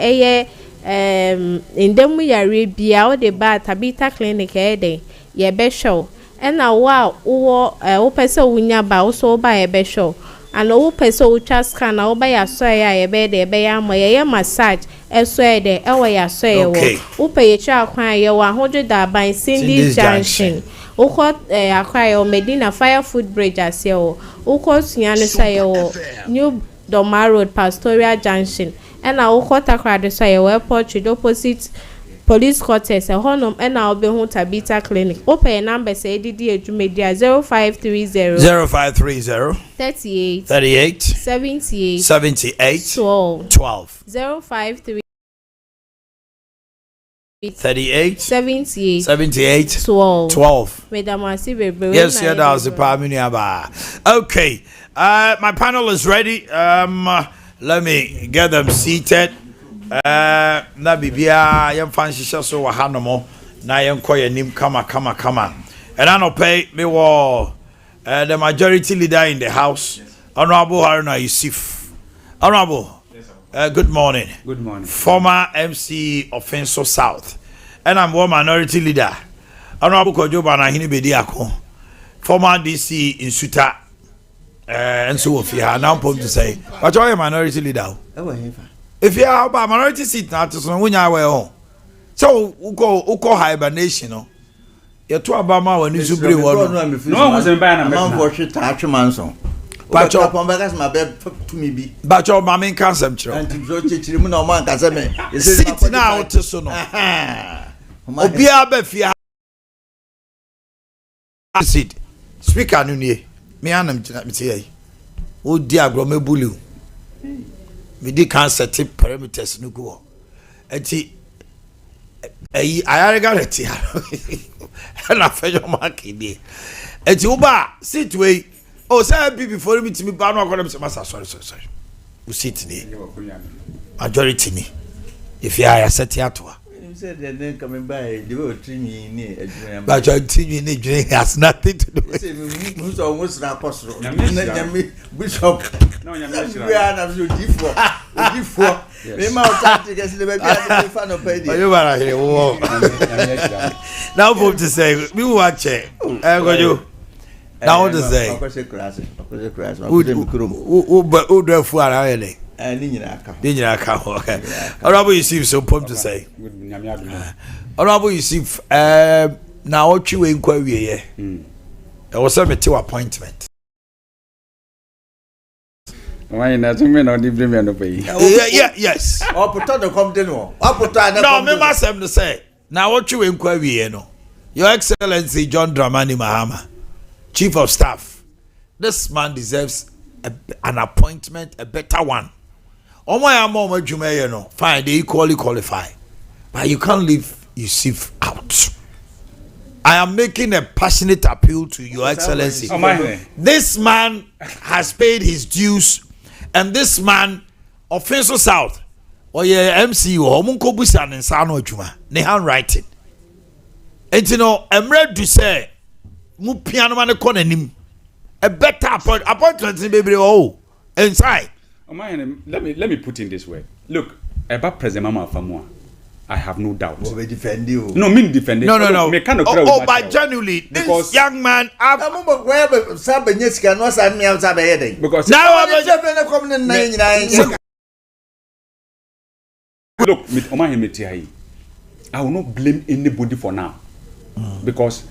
indemu yare bia wo de ba Tabita clinic dey ye be show and now wo pese wunya ba wo so ba ye be show and wo pese wo twa scan na wo ba ya so ya ye be de be ya mo ye massage eso ye de e wo ya so ye wo pe ye twa kwan ye wo ahodo da ban Cindy Junction wo ko akwa ye Medina Fire Food Bridge ase wo ko suya ne sa ye wo New Doma Road Pastoral Junction and now wo ko takra de so ye wo airport opposite police quarters a honum and now be home Tabita clinic open number say didi edumedia 0530 38 78 12 053 38 78 12 Madam Asibe. Yes, yeah, that was the Paminiaba. Okay, my panel is ready. Let me get them seated. Na bibia yem fancy so wa hanomo na yem koye nim kama and I no pay me wo the majority leader in the house, Honorable Haruna Yusuf. Honorable, good morning. Good morning. Former MC of Fenso South, and I'm one minority leader. Honorable Kojoba na hini bediako, former DC in Suta, and so if you are now to say, but you're a minority leader. If you are a minority seat now to some when you are so uko hibernation, no. You to Obama when you bring one. No one was in Bana. Man for shit touch manson. But your my bed to me be. But your mammy can't some and to go to no man can say sit now to sono. Obia befia sit. Speaker Nunie. Me anam me o dia grome bulu. Me di can set parameters no go. Enti I got it. And I feel your market there. Enti uba sit way. Oh, say before me to me ba no akọ dem say sorry. We sit there. Majority ni. If you are set ato. You said then coming by the way treat me ni. But your team ni drink has nothing to do with it. Who's almost an apostle. Bishop. No, we are not you D4. Me ma take us the baby fan of pay. You are here. Now for to say we watch it. Go you. Now what to say? Who do for really? Okay. Honorable Yusuf, so pump to say. Honorable Yusuf, now what you inquiry here? There was a meeting appointment. Why not? You may not give me no pay. Yes. Or put on the company. No, me must have to say. Now what you inquiry here, no? Your Excellency John Dramani Mahama, Chief of Staff. This man deserves an appointment, a better one. Oh my mama Jume, no, fine, they equally qualify. But you can't leave Yusuf out. I am making a passionate appeal to Your Excellency. This man has paid his dues, and this man, Offensive South, or your MC, or Munko Busan and Sano Juma, they handwriting. And you know, I'm ready to say, Mupiano man economy, a better appointment, baby. Oh, inside. Let me put in this way. Look, about President Mama Famua, I have no doubt. We defend you. No, me defend you. No. But genuinely, this young man, because now look, I will not blame anybody for now, because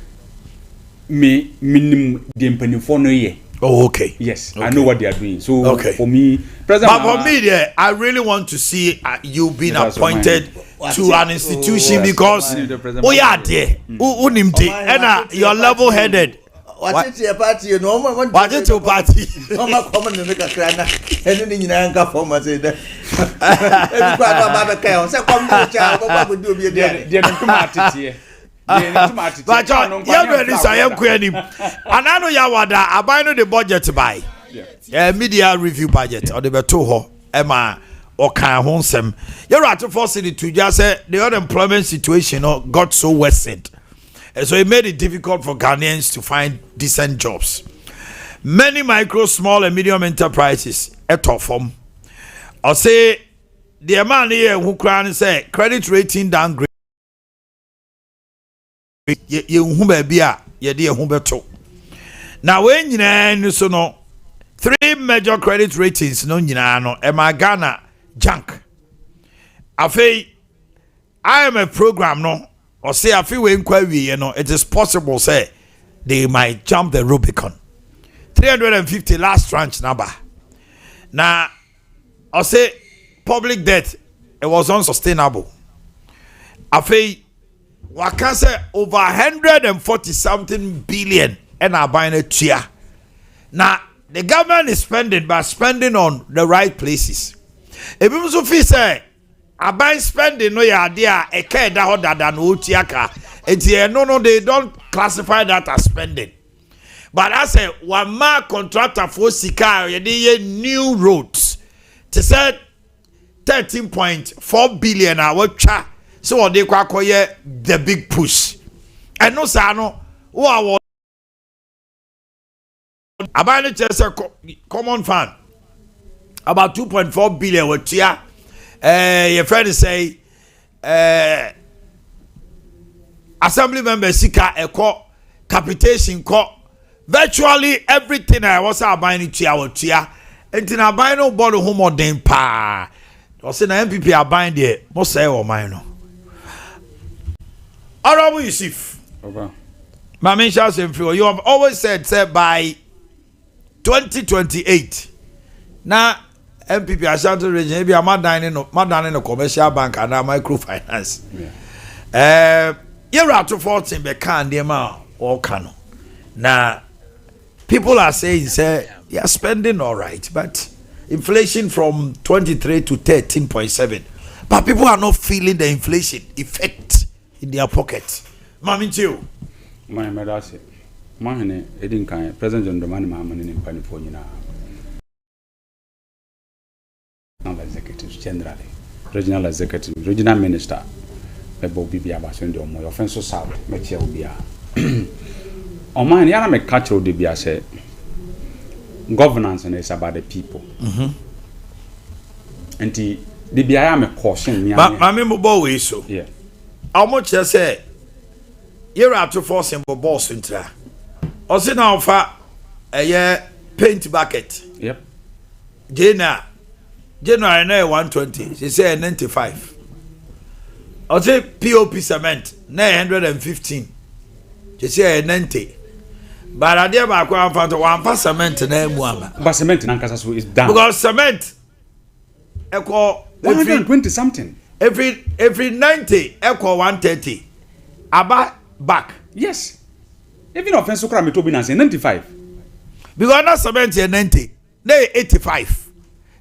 me minimum the for no year. Oh, okay. Yes, okay. I know what they are doing. So okay. For me, President but for me, there, I really want to see you being appointed to an institution because we are there. And you're level-headed. What is your party? You know, what is your party? No, my common in the Kakrana, and in Anka form as it. What would you be there? But you're ready, so I am queering him. And I know you are abiding the budget to buy. media review budget or the beto ho Emma or kan ho nsem. You're at to force it to just say the unemployment situation got so worsened. And so it made it difficult for Ghanaians to find decent jobs. Many micro, small, and medium enterprises at form. I'll say the man here who can say credit rating downgrade. Now, when you know, 3 major credit ratings, no, Ghana junk. I am a program, no. Or say a few inquiry, it is possible, say, they might jump the Rubicon. 350 last tranche number. Now, I'll say public debt, it was unsustainable. I say, what can say over 140 something billion and are buying a chair. Now, the government is spending, but spending on the right places. If you say, Aban spending no idea a care that than utiaka. No, they don't classify that as spending. But I say one more contractor for Sika new roads. To say 13.4 billion cha. So they kwakoye the big push. And no sano who are Aban just a common fund. About 2.4 billion with here. Your friend say, assembly member Sika Eko, capitation co, virtually everything I was buying it here, and in a buying no bottle home or den pa. Or say na MPP are buying there, most say or mine. Honorable Yusuf, Mami Shasem, you have always said, by 2028. Now, MPP Ashanti region, maybe I'm not dining a commercial bank and a microfinance. You're out to 14 bekan the amount or cano. Now, people are saying, say, you're spending all right, but inflation from 23 to 13.7. But people are not feeling the inflation effect in their pocket. Mami Chiu. My medasi. Omanhene edin kan President John Dramani Mahama ne mpanifo nyina. Executives generally, regional executive, regional minister, Ebo Bibia Basun de Omo, offensive south, Mechia Ubia. Oman Yana me catch of the Bia say governance and it's about the people. And the Bia me caution, Mammy Mobo so. Yeah. How much I say you're out to force him for boss intra. Or sit now for a year paint bucket. Yep. Jena. January 120, she said 95. I'll say POP cement 915. She said 90. But I did about one cement name one. But cement in Ancaster is down. Because cement equal 120 something. Every 90 equal 130. About back. Yes. Even offensive crime to be 95. Because that cement is 90. They 85.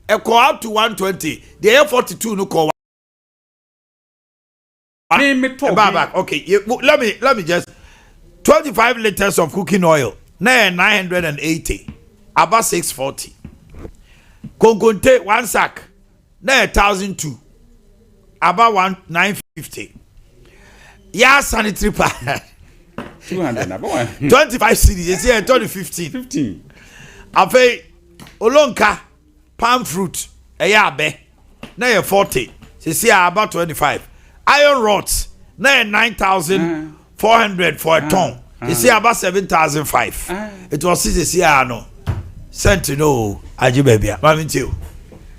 Echo up to 120. The air 42 no call. Back. Okay, let me just 25 liters of cooking oil. 980. About 640. Konkonte 1 sack. 1,002. About 950. Yeah, sanitary pad. 200. 25 cedis. It's here 2015. 15. Afe Olonka. Palm fruit, be na 40. See about 25. Iron rods, na 9,400 for a ton. You see about 7,005. It was see no. Sentinel, aji baby. Mami too.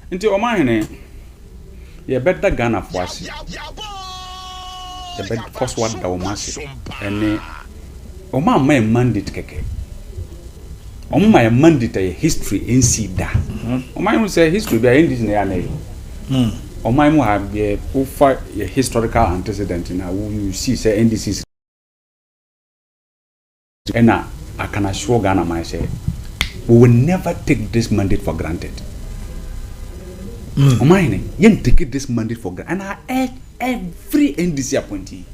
Into Omanhene, you better Ghana for us. You better cost what the Omasi. And Oman may mandate keke. My mandate history in Sida. My will say history be indigenous. My will have a historical antecedent in how you see say NDCs. And I can assure Ghana myself, we will never take this mandate for granted. Omanhene, you take this mandate for granted, and I urge every NDC appointee.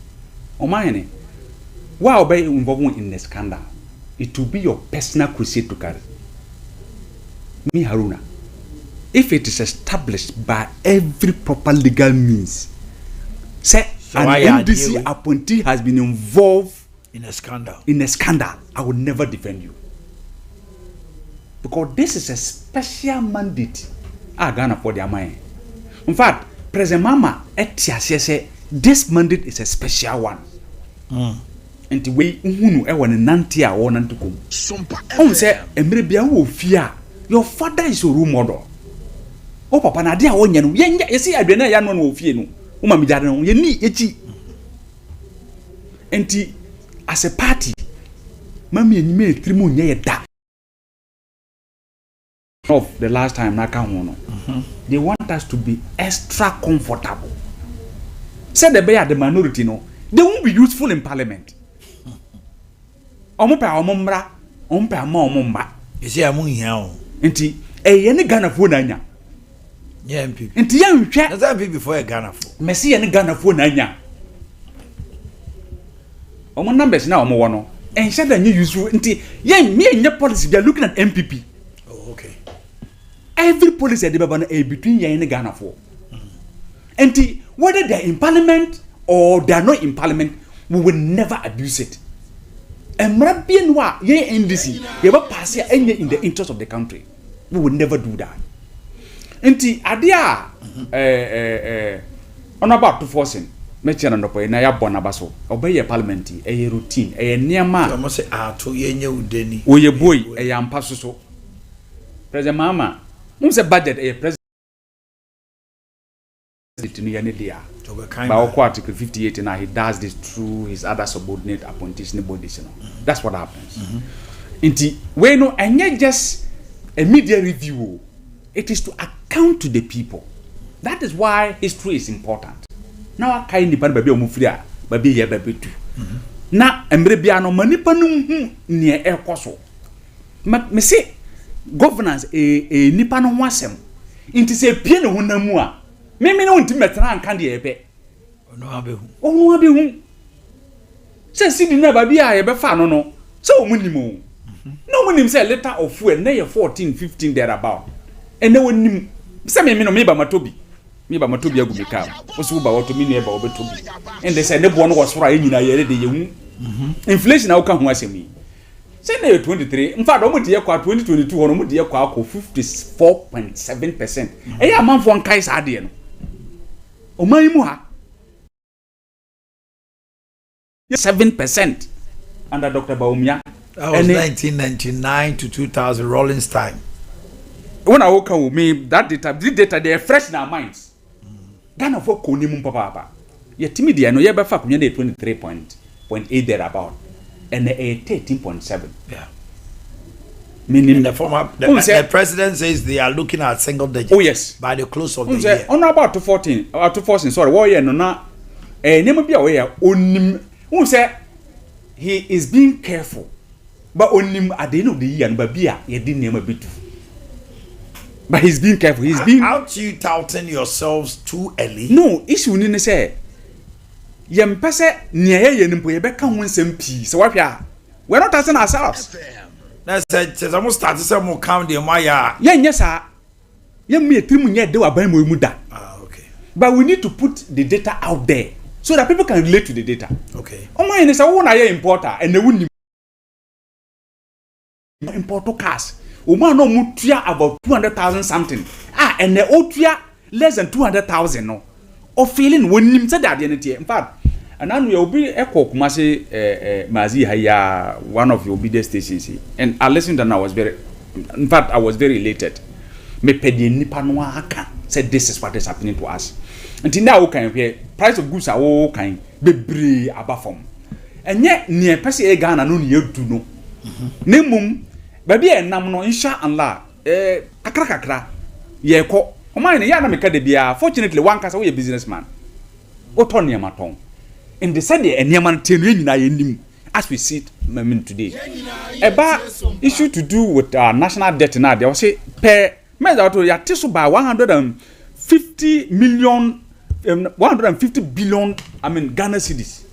Omanhene, while be involved in the scandal. It will be your personal crusade to carry. me Haruna, if it is established by every proper legal means, say an NDC appointee has been involved in a scandal, I would never defend you. Because this is a special mandate. Ghana for their mind. In fact, President Mama say this mandate is a special one. And the way Uhunu ewan nanti a one to come. Sompa say Emrebia wo fear. Your father is your role model. Oh papa na dia wonya no. Ye see adwena ya no wo fie no. Uma mi jare no ye ni echi. Enti as a party, mami enyime trimu nya ye da. Of the last time Naka Hono, they want us to be extra comfortable. Say they are the minority, no, they won't be useful in parliament. Omopa omomra, ompa omomba. You see, I'm here. Enti, any Ghana for Nanya. Yeah, MP. Enti, young chat. That's MP before a Ghana for. Messi and Ghana for Nanya. Omo numbers now, Omo. And said that you useful. Enti, me and your policy, they are looking at MPP. Oh, okay. Every policy at the between Yen and Ghana for. And whether they're in parliament or they're not in parliament, we will never abuse it. And Marabian wa ye NDC, you ever pass here in the interest of the country. We will never do that. And Adia on about to forcing. Mention on the point, Naya Bonabaso, obey a parliament, a routine, a near man. I must say, to ye Denny, or your boy, a young pastor. President Mama. Who's a budget a president in Bawku Article 58 and he does this through his other subordinate appointees. That's what happens. When no and yet just a media review, it is to account to the people. That is why history is important. Now I kind of baby omufria, baby ya baby too. Na embrebiano manipanum near air coso. Me say governance nipa no wasem inti se pie ne honamu a me no nti metena anka de ebe ono abehu se sidi na ba bia ye be fa no se omunimo no munim se liter of fuel na ye 14-15 there about and na wonim se me no me ba matobi agumika osu ba woto me ne ba obetobi and they say ne bo no wosoro anyina ye de ye hu inflation na wo ka ho asemi. Say 23, in fact, almost 2022, almost 54.7%. A man for one Kais Adian. Omaimuha 7% under Dr. Baumia. That was 1999 to 2000 Rollins time. When I woke up with me, that data, they are fresh in our minds. Ghana for Konimun Papa. Yet timid, I know you're by 23.8 thereabout. And a 13.7. Yeah. Meaning the president says they are looking at single digits. Oh yes. By the close of the year. On about to 14. To 14. Sorry. Why no na? Name be aware. Onim. Who say he is being careful, but onim at the end of the year, Babia he didn't name a bit. But he's being careful. He's being. Aren't you touting yourselves too early? No. Issue ni say. Yempese niye yenimpo yebeka ho nsem pii so wahwa we're not asking ourselves na say almost start to say more count the maya yenye sa yemme etimu nye de waban mo mu da okay, but we need to put the data out there so that people can relate to the data. Okay, Omanhene say wo na ye importer and the woni importer cars o man no mu tua about 200,000 something and the otua less than 200,000 no or feeling wonim say that in fact. And now you'll be echo Kumasi Mazi Haya, one of your biggest stations. And I listened and I was very elated. Me pedi nipa no aka said this is what is happening to us. Until now can hear price of goods are all kind bebre abafom. And yet near Pesi Ghana no near do no. Nemum baby and nam no inshallah kakra ye ko Omanhene Yaw na meka de bia fortunately one kasa we a businessman. Otonia maton. In the Sunday, and Yaman Tenu as we see it today. About issue to do with our national debt now, they will say per measure to Yatisu by 150 billion, Ghana cedis.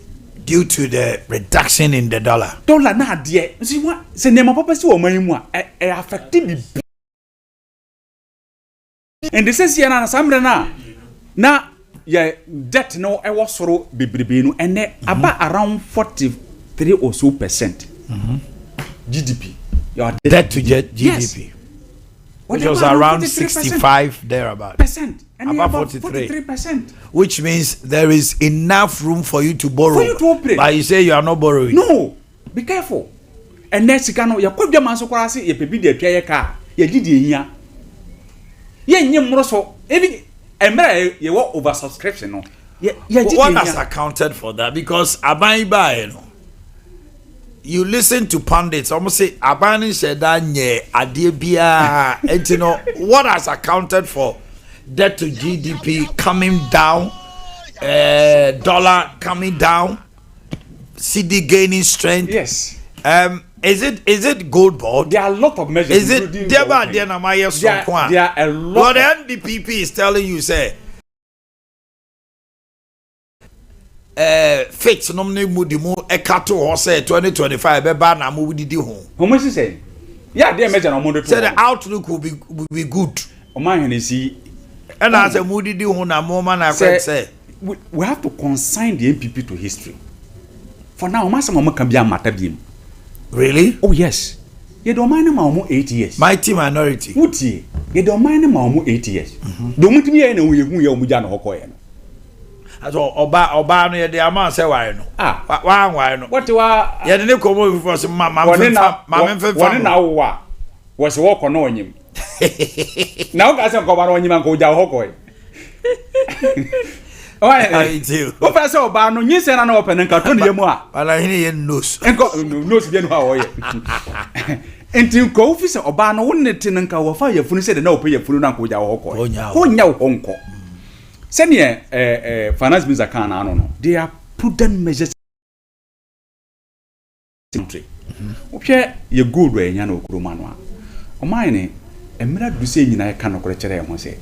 Due to the reduction in the dollar. Dollar na dear. See what? Say, Nema Papa, so my affected And this is yana samre na ya debt no e was soro bebrebe no and about around 43 or so percent GDP. Your debt to GDP. Yes. Which was around 65 thereabout. Percent. And about 43%. Which means there is enough room for you to borrow. For you to operate. But you say you are not borrowing. No. Be careful. And next you ya kwabia man so kwara se ye pebi de atwa ye ka ye gidi ehia. Ye nyem mro so even emra ye wo oversubscription no. What has accounted for that? Because aban ba you know. You listen to pundits almost say abani sheda nye Ade Bia and you know what has accounted for debt to GDP coming down, dollar coming down, CD gaining strength. Yes. Is it gold board? There are a lot of measures. Is it there are a lot. What the NDPP is telling you say fix nomne mudimu ekato ho say 2025 be ba na mu didi ho. How much is say? Yeah, they measure on Monday. Say the outlook will be good. Omanhene see and as a mu didi ho na mo man say we have to consign the NPP to history. For now, Omasama can be a matter bim. Really? Oh yes. You don't mind ma 8 years. Mighty minority. Wuti. You don't mind ma 8 years. Don't me any we hu ya omuja no hokoye no. Aso oba no ye de ama se ware no. Wa ware no. What wa ye de ne komo before se ma me fa. Wone na wo a. Wo se wo kono onyim. Na wo ga se ko ba no onyim an ko ja hokoye. I do. What person oba no nyi se na na open nka to ne yemu a. Omanhene ye nose. Enko nose bi no ha wo ye. Enti ko office oba no wonne te nka wo fa yafunu se de na ope yafunu na ko ja hokoye. Ho nya wo honko. Senior finance minister can no. They are prudent measures. Okay, you good way nya no okuro manu a. Omanhene emira du se nyina ka no kore kire ho se.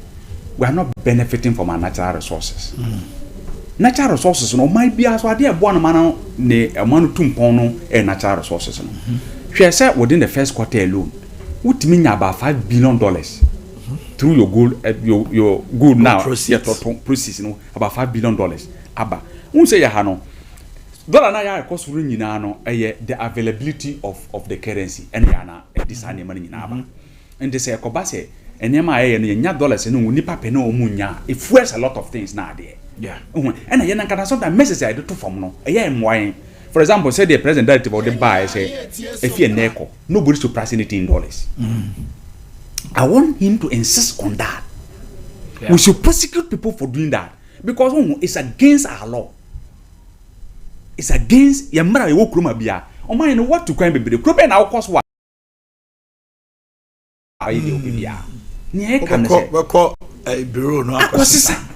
We are not benefiting from our natural resources. Natural resources no might be as ade ebo no man ne amanu tumpon no natural resources no. Hwe say within the first quarter alone, utimi nya about $5 billion through your gold your good now proceeds no about $5 billion aba. Un say ya ha no dollar na ya cost ru nyina no the availability of the currency and ya na this animal nyina aba. And they say ekoba say enema nya dollars no nipa pe na omunya it fuels a lot of things na there. Yeah. And I can sometimes message I do to from no for example, say the president directive of the buy say if you neko nobody should price anything in dollars. I want him to insist on that. Yeah. We should prosecute people for doing that because it's against our law. It's against yamara ye wokroma bia. O man no what to crime be krobe na cost what ayi de obia. Ni e kan say we call bureau no akosisa.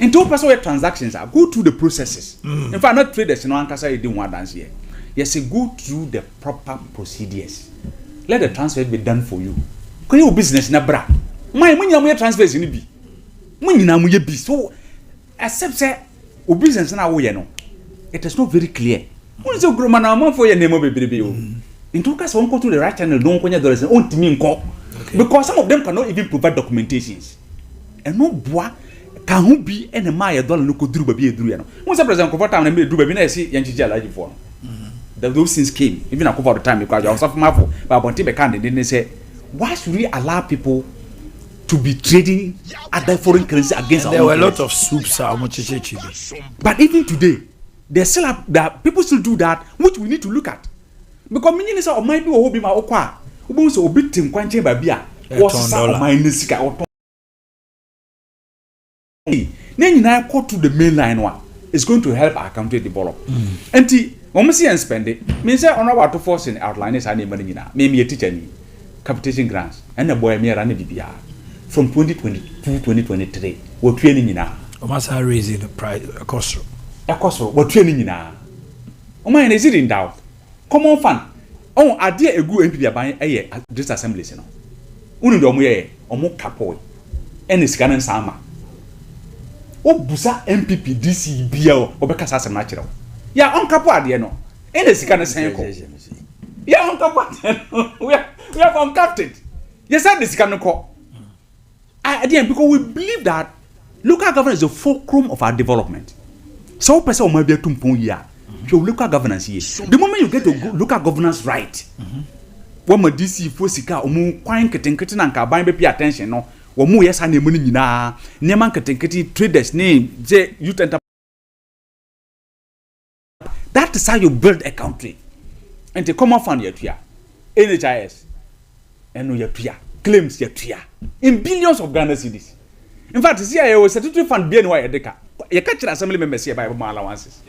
Into personal transactions are go through the processes. In fact, not traders no ankasa you do one dance here. Yes, go through the proper procedures. Let the transfer be done for you. Can you business na bra? My money transfers in be. Money na mo ye bi. So except say o business na wo ye no. It is not very clear. When say grow man na man for your name bebrebe o. Into case one go to the right channel don konya dollars on timi nko. Because some of them cannot even provide documentations. And no bois can who be any my dollar no could do baby do no. Once a president comfort time do baby na see yanchi alaji for. Those things came even a cover the time because I was of marvel but Bonte be can didn't say why should we allow people to be trading other foreign currency against our there were a lot currency? of soups how much chibi. But even today they still have that people still do that which we need to look at because meaning is might be obi ma okwa obi so obi tim kwanche ba bia was minus sika oton then I go to the main line one it's going to help our country develop and when see and spend it means say on about to force in outline is any money na me teacher ni capitation grants and the boy me run bibia from 2022 2023 we training nyina o must have raising the price cost we training nyina o man is it in doubt common fund on ade egu MPP aban this assemblies no unu do mo ye o mo kapo en sika nan sama o busa MPP DC bia o be kasa asem na kire ya on kapo ade no en sika nan sen ko ya on kapo we are uncapted yes and sika no ko Again, because we believe that local governance is the fulcrum of our development. So, person might be a tumpon here. So, local governance here. The moment you get to local governance right, when my DC Fosika, Omu, Quine Ketin and Kabine pay attention, no, or more yes, and the money na, Neman Ketin traders name, J. Youth Enterprise. That is how you build a country. And the common fund yet here, NHIS, and no yet here, claims yet here, in billions of Ghana cedis. In fact, see, I was statutory fund BNY at Deca. You catch an assembly member here by my allowances.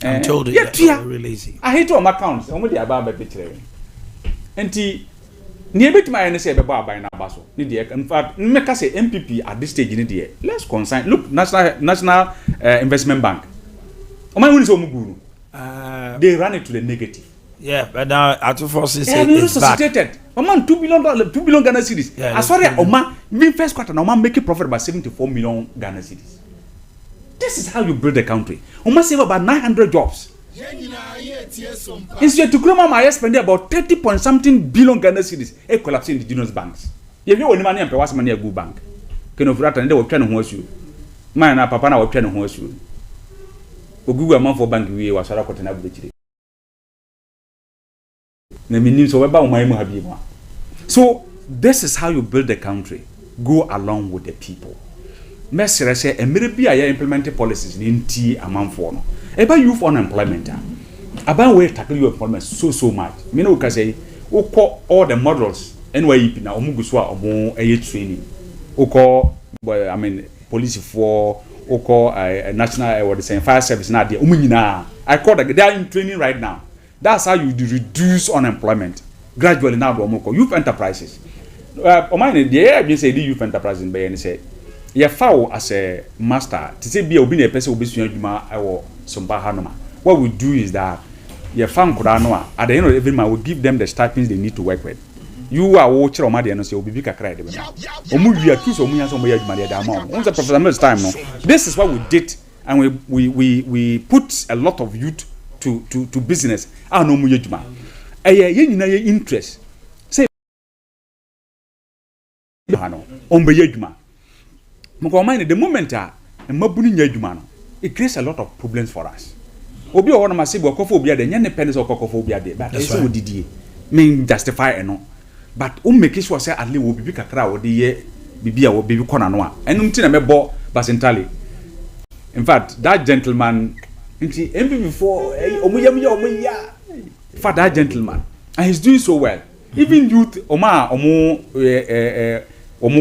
I'm told yeah, you're really easy. I hate all my accounts, only the above picture. And near bit my NSA about by Nabaso. In fact, make us say MPP at this stage in the year. Let's consign. Look, National Investment Bank. They ran it to the negative. Yeah, but now at forces it's back. Oman $2 billion Ghana cedis. Yeah, As far as Oman, in first quarter, Oman make a profit about 74 million Ghana cedis. This is how you build a country. Oman save about 900 jobs. Instead to Kroma, I spend about 30 point something billion Ghana cedis. A collapse in indigenous banks. If you want money and was money a good bank. Can of rat and they were trying to horse you. Man, Papa, I was trying to horse you. Google a month for bank we was a rocket and average. So this is how you build a country. Go along with the people. Messi say a maybe I implemented policies in T amount for no. About youth unemployment. About where tackle your employment so much. Me no can say all the models NYEP na omuguswa omo training. I mean police for national what they say fire service na there I call that they are in training right now. That's how you reduce unemployment gradually now. Youth enterprises. Omanhene they say the youth enterprises in Bayan say you foul as a master to say be a person will be Sompa Hanoma. What we do is that you found Kuranoa at the end of every month we give them the stipends they need to work with. You are watching or Madi and say, be big a cry. This is what we did, and we put a lot of youth to business. I know Mujuma. Interest. Say, the moment it creates a lot of problems for us. Obi o na masibo kophobia de nyane penis or kophobia de but eso wo didie mean justify eno but make sure say at least wo bibi kakra wo de ye bibia wo bibi kona no a enum ti na mebo basentally. In fact that gentleman nti MPP before omuya for that gentleman and he's doing so well. Even youth omo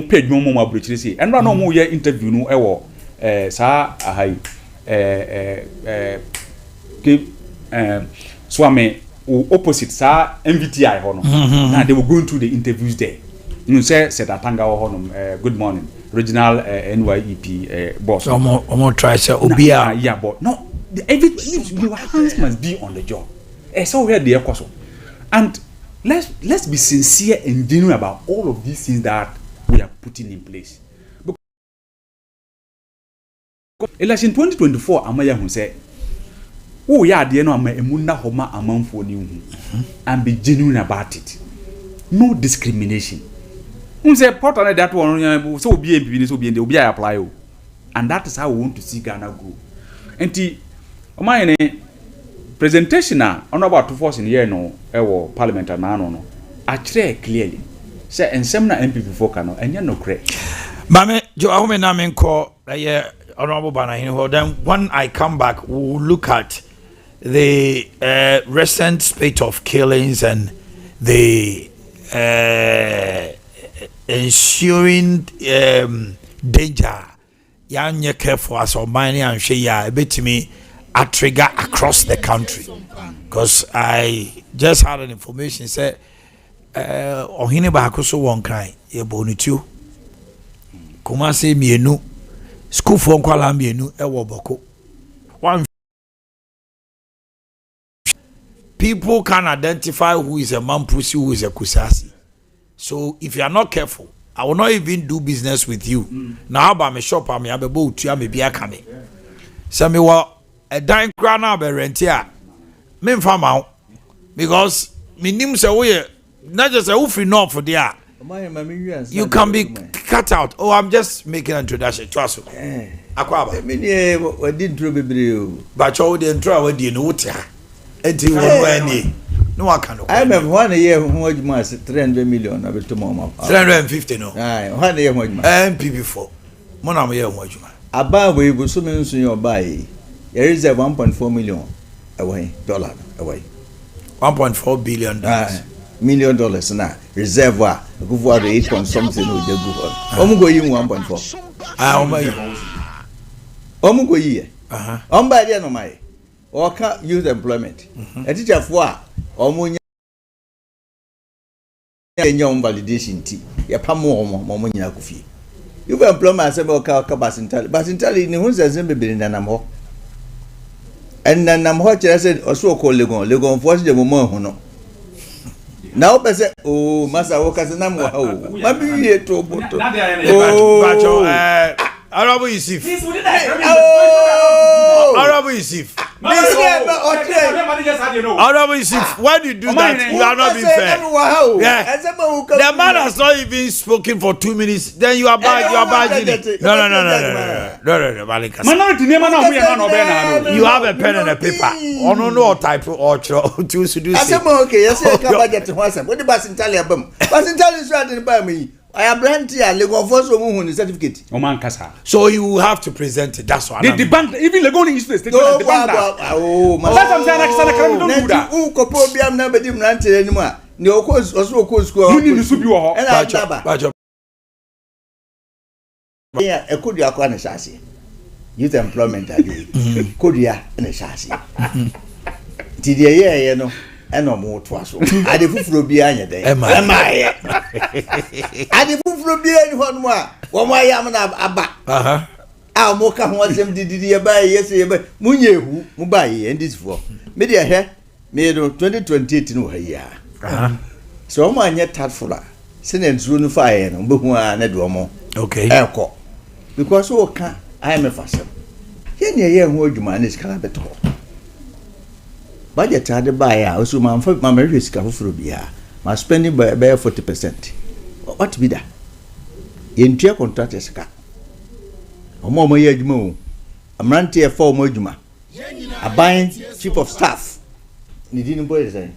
page mo abrochire say enra no mo ye interview no e wo sa ahai Swame opposite sa MVTI hono. And they were going through the interviews there. You know, said Atanga hono good morning. Regional NYEP boss. Omo try say Obia. Yeah, but no, your hands must be on the job. So where the course. And let's be sincere and genuine about all of these things that we are putting in place. Election 2024 amaya hu say oh yeah de no ama emuna homa amanfo ni hu and be genuine about it. No discrimination. Say part on that one so be MPP so be dey obi apply o. And that is how we want to see Ghana grow. Enti Omanhene presentation na about to force in here no e parliament na no akire clearly say ensem na MPP for Kano enye no kre. Mame jo ahome na me nko Honorable Banahini, then when I come back, we'll look at the recent spate of killings and the ensuing danger. Young careful as Omanhene and Shea, a bit to me, a trigger across the country. Because I just had an information said, Ohine Bahakuso won't cry, a bonitu. Kumase mienu. School for Kwalamienu ewo boko. One people can identify who is a mampusi, who is a kusasi. So if you are not careful, I will not even do business with you. Now about me shop, I may have a boat to me be a kame. So me wa a dime crana be rent here. Me farm out because me nim say we not just a free no for there. You can be cut out. Oh, I'm just making an introduction to us. Akwaba. We did through Biblio. But you didn't try with the note. Until when no one can. I remember 1 year who was my 300 million of it tomorrow. 350 no. Aye, 1 year was my MP4. Monam year was you. About we will soon soon your buy. There is a 1.4 million dollar away. 1.4 billion million dollars now. Reservoir. Go for the 8 point something with the good. Go in 1.4. Go ye. By the end of my or can't use employment. A teacher for Omunya young validation tea. Ya pamo Momunya Kufi. You will employ myself or Cabasintali. Basintali in who's a Zimbi in Nanamo. And then I'm what I said, or so called Legon force the woman who know. Now, I say, oh, Master Walker's a number. Oh, maybe here to Arabu Yusuf. Arabu Yusuf. Arabu Yusuf, when you do that, you are not being fair. Yeah. The man has not even spoken for 2 minutes. Then you are bad. You are bad. No. You have a pen and a paper. Or no type or choose to do. I said, okay, yes, I can't budget to myself. What the Basintali album? Basintali is right by me. I am branded a Legon Force woman certificate. Oman Kasa. So you have to present it. That's why. The bank, even Legon is the oh, my God. Who copobium number didn't run anymore. No course, also course school. You need to be your and I yeah, a good yakwana chassis. Youth employment again. Kodia and a chassis. Did you hear, you know? And no more twice. I did fufro behind you there. Am I? I did fufro behind one more. One more yaman abba. I'll mock up what them did you buy yesterday, but Munye who Mubai and this for. Media hair made 2028 no here. So my yet tatfula. Send and soon fire and Buhua Nedromo. Okay. Elco. Because oh, I am a fashion. Here near young old man is calabeto. Budget had to buy house, my marriage for beer. My spending by 40%. What to be that? In tier contractors car. A more yajmo. A man tier 4 mojuma. A buying chief of staff. You didn't boy say.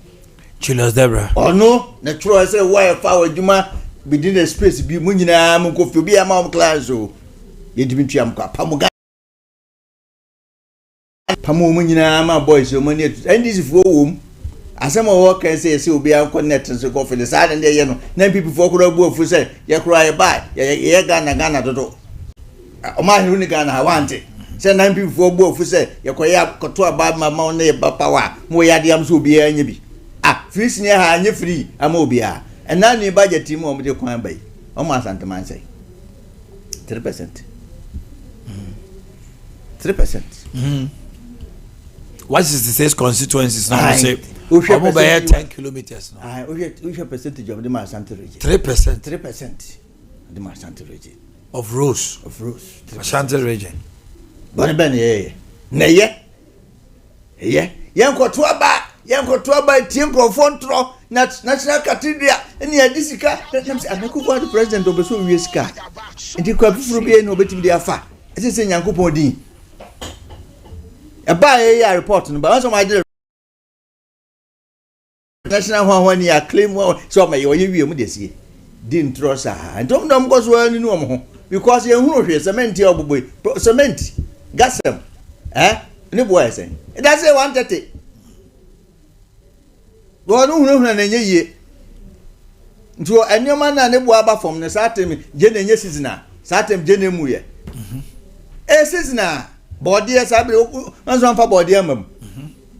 Chilos Debra. Oh no, natural I say why a power juma within the space be munina munko be a mom class. You didn't chamka pamuga. Pamu munyina my boys your money and this is for whom as some work can say will be our connected to go for the side and there then people for who say you cry by ya Ghana to Omanhene Ghana I want it. Send 9 people for both who say you quite to about my money power more yadiams will be any be free near her and you free amobia and now you budget team on the coin bay almost Santa Man say 3%. 3%. What is the six constituencies now? Say, we 10 kilometers now. We have percentage of the Ashanti region. 3%. 3% of the Ashanti region. Of Rose. Ashanti region. But Ben, yeah. Yanko Tuaba, Temple Fontro, National Cathedral, and the Adisica. I'm the president of the Soviet car. And you could be no betting the affair. It is in Yanko Podi. A buy a report, but also my dear national one year claim so my you see didn't trust her and don't go well in no because you know cement cement gas them no boy saying that's a 130 go no na ye nto anyoma na ne boa ba from ne satem je na nye season satem je na mu ye season body sabi manzo amfa body amam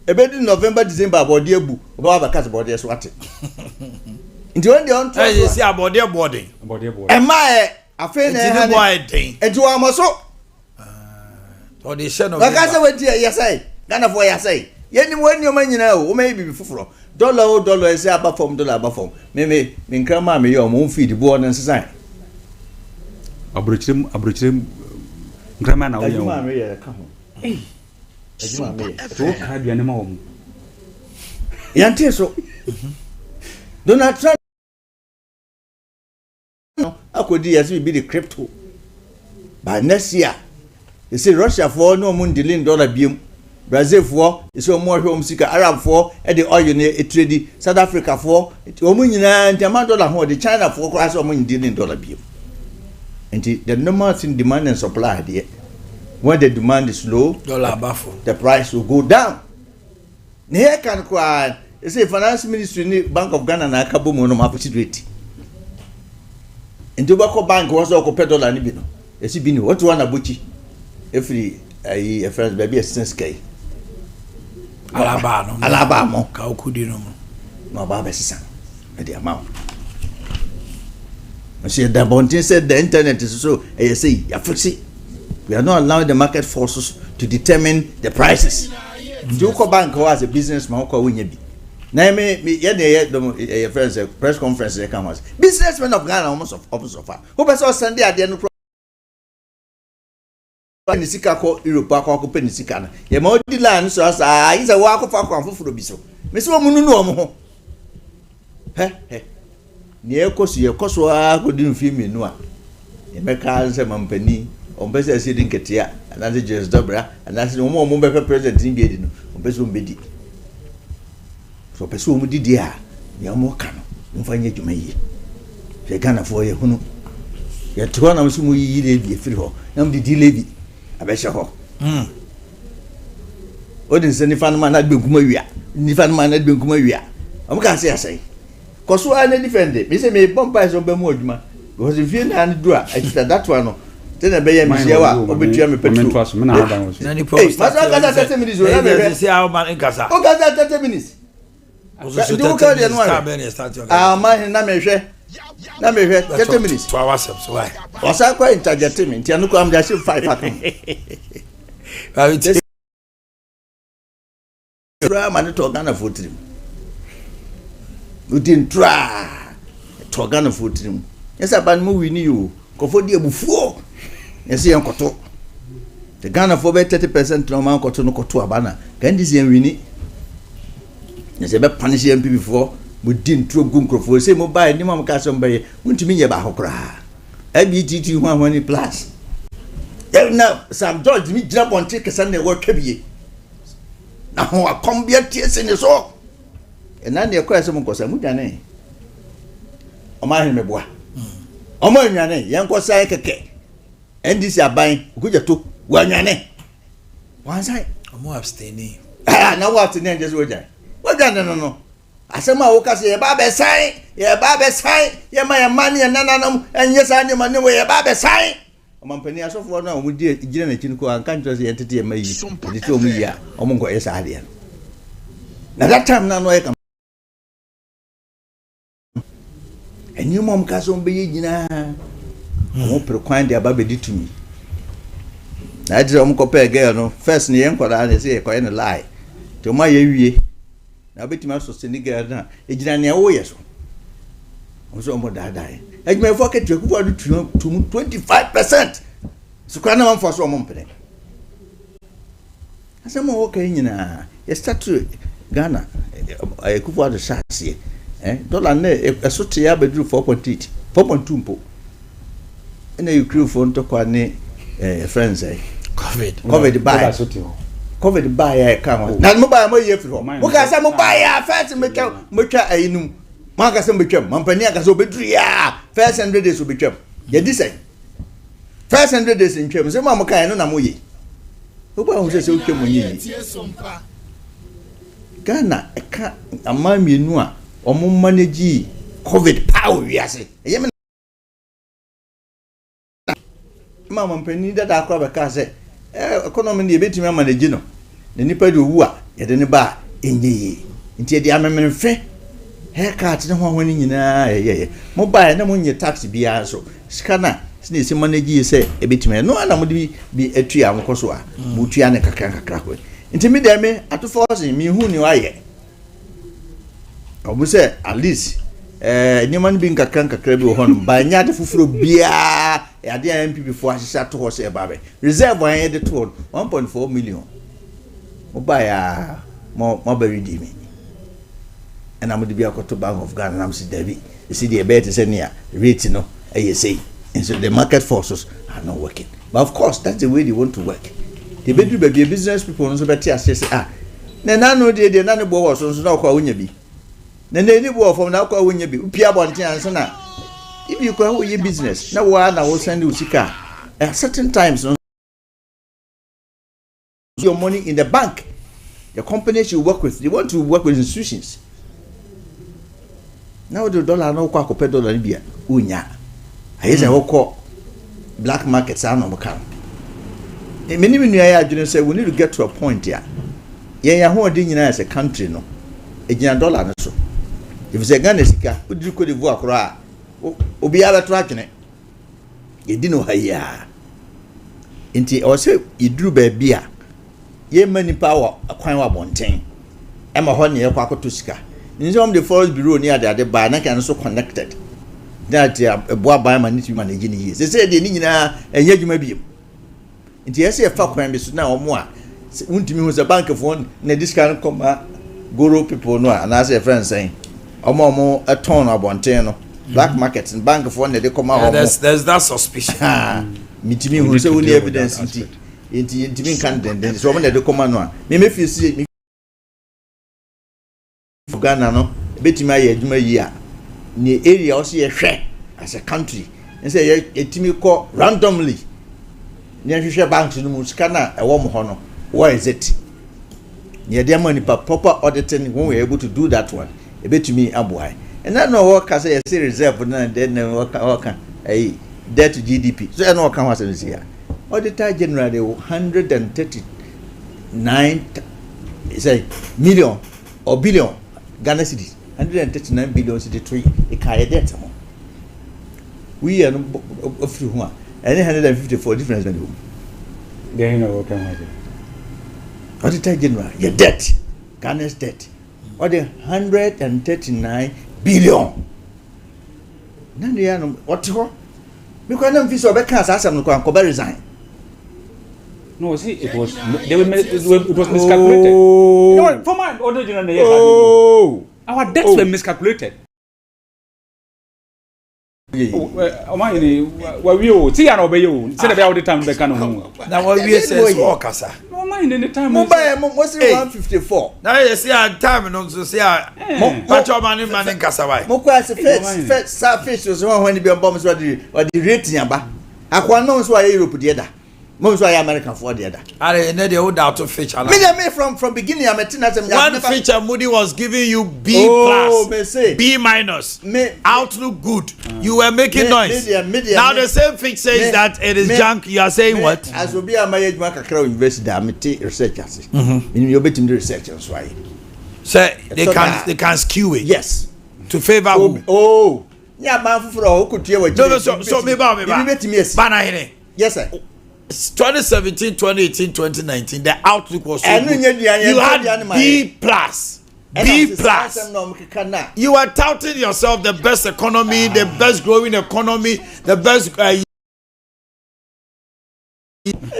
ebedi November December body ebu oba ba cat body so ate nti when dey on to you see body e ma afa na ha ne nti wa mo so to the share no ba ka say we dey yesai Ghana for yesai yeni wani o manyina o ma bibi fufuro dollar say aba from dollar aba from me nkra ma me yo mo feed bo on nsesan abrochire grama na wo yo ma me ye ka ho ejuma me to ka aduane ma wo yantie so Donald Trump akodi yes be the crypto by next year you say Russia for no mun dealing dollar biom Brazil for you say more home sika Arab for e the oil ne trade South Africa for omu nyina ntama dollar ho the China for class omu dealing dollar biom and the normal thing demand and supply there when the demand is low dollar baffle the price will go down ne can kwa you say finance ministry ni Bank of Ghana na akabo mo no ma rate nti bako bank was o ko $1 ni bi no esi bi ni what one abochi every a friends baby assistance kai alaba mo ka okudi no mo no ba be sisan e dey amount monsieur Dabontin said the internet is so say ya fixi we are not allowing the market forces to determine the prices nti ko bank was a businessman ko wonya bi na me ye dey friends press conference they come as businessmen of Ghana almost of far who be so Sunday ade no ni sika ko Europe akọ pe ni sika na ye ma odi land so asa yi se wa akọfa kwa foforo bi so me se omu nunu omu ho ni ekoso akodi mfi menu a ye meka se mampani ombese se din ketia na se Jesus dobra na se omu be president ni bi edi no ombese ombedi so pese omu didi a ye omu ka no mfa nye dwuma yi se Ghana fo ye hunu ye to na musu mu yi lebi efiri ho na mu didi lebi abesha ho odin se ni fanuma na gbenkuma wia ni fanuma na gbenkuma wia amuka se asai koso a na defend me se me bomba so be mu adwuma because if you na do a after that one no then na be ya me shewa obetua me petrol na ni post mas o gaza 30 minutes o na be se a o man nkasa o gaza 30 minutes do ka de no man na me hwe 30 minutes 2 hours so why wasa kwa interjetement anu ko am just 5 pattern tra man to Ghana for trim udin tra to Ghana for trim yesa ban mu wini yo kofo di ebufuo yesi enkoto the Ghana for be 30% no man koto no koto abana kan dis yen wini yesi be punish yen before mudin tro gunkrofo say mo buy ni mam ka so mbaye muntimi nye ba hokora abtt ho ahwani plus now Sam George mi gira bonte kesa na wo twabie na ho akombia tie se ne so ena ne ekwa se mo nkosa mu dwane Omanhene meboa omo nwane yen kosa keke ndc aban okuja to wa nwane wansai omo abstaining na what ne just woja no asema wo kase ye ba be sai ye ma ye mani nananam enye sa ne mani wo ye ba be sai omampani asofo na omu di gire na chin ko anka nto se yentete ye mayi di to omu ya omu ngo ye sa ade na that time na no ye kam enyi mom kase on be ye nyina omu prekwan de aba be di tumi na dire omu ko pe girl no first ne ye nkwara na se ye ko ye no lie to ma ye wie na betima so seniga na ejina ne wo yeso oso mo dadai ejima fo ke tweku adu 25% so kana man fo so mo mpene asema wo ka nyina ye start Ghana ekufu adu shase dollar na esote ya bedru 4.2 mpo ena Ukraine fo nto kwa ne friends covid buy COVID buy ya kama na mo buy mo ye firi ho mo ka say mo buy ya first mo twa ayinum mo ka say mo twam mampani aka say obedru ya first 100 days obetwam ye di say first 100 days in twam say mo ka no na mo ye o ba ho say o twam onye Ghana eka amamienu a omo manage COVID power wiase ye me mama mampani da akwa be ka say economy ni ebetimi amanage no ne nipa de owu a ye de ne ba enye nti de amemmenfe haircut ne ho ahwani nyina ye mo ba na mo nye tax bia so sika na sine se manage se ebetimi no ana mo de bi atua amkoso a mo tua ne kakra ko nti me de me atofo se mi hu ni wa ye obu se at least nyama no bi kakra bi wo hono ba nya de fufuro bia ade MPP fo ahisa to ho se babe reserve an ye de to 1.4 million o ba ya mo ba redeem and am de bi akoto Bank of Ghana am si David e si de bet se ne a rate no e ye sei And so the market forces are not working. But of course, that's the way they want to work. They be business people also better say na no de na no bo so so na kwa wonya bi. Na ni bo from na kwa wonya bi. Upia bonten anso na if you kwa wo business na wa na wo send usika at certain times no your money in the bank. The companies you work with, they want to work with institutions. Now the dollar no kwa kopɛ dollar ni bia unya. Ayi sɛ wokɔ black market saa no mka. Many nua ya adwene sɛ we need to get to a point here. Yɛn ya ho ɔde nyina as a country no. Egyina dollar no so. If sɛ Ghana sika, odi ko de vo akora a obi ara to adwene. Yɛdi no ha ya. Nti ɔsɛ iduru ba bia ye mani power akwan wa bonten e ma ho ne ye kwa akoto sika nso the forest bureau ni ade ba na kan so connected that ebo aban ma ni to manage ni ye say de ni nyina enye adwuma biem nti ye say fa kwan bi so na omo a untimi hu say bank phone na discount come goro people no na say friend saying omo eton no bonten no black market and bank phone na de come omo there's that suspicion mitimi hu say we evidence nti intimi kan den so mo na de come no a me fi si Ghana no betimi aye adwuma yi a ne area o se ye hwe as a country and say ye etimi call randomly ne hwehwe banks no mu sika na e wo mo ho no what is it ne dey money proper auditing when we are able to do that one e betimi aboai and na no work say ye say reserve na then work debt to GDP so e no kan wa say here auditor general they 139 say million or billion Ghana cedis 139 billion cedi tree e carry debt mo we are of who are any 154 difference when you they know what can happen auditor general your debt Ghana's debt or the 139 billion nan they are what ho because them feel so be can asam no ko resign. No, see, it was miscalculated. Oh. You know, for my original our debts were miscalculated. Omanhene, we see an obey you. Say about the time they can. Now what we say walk asa. Omanhene the time. Mobile was 154. Now you see a time no so say but your man kasa why. Mo kwa se first surface was one when be bombs what the rating aba. Akwa no so Europe the other. Most why American for the other. I know the old out of feature. Me from beginning I'm a one feature Moody was giving you B plus, B minus, outlook good. You were making noise. Now the same feature says that it is junk. You are saying what? As will be a marriage market university. I'm a researchers. You bet him the researchers why. So they can skew it. Yes. To favor who? Oh. Yeah, man for who could hear what you so me Banahene. Yes, sir. 2017, 2018, 2019, the outlook was so good. You had B plus. B plus. You are touting yourself the best economy, the best growing economy, the best.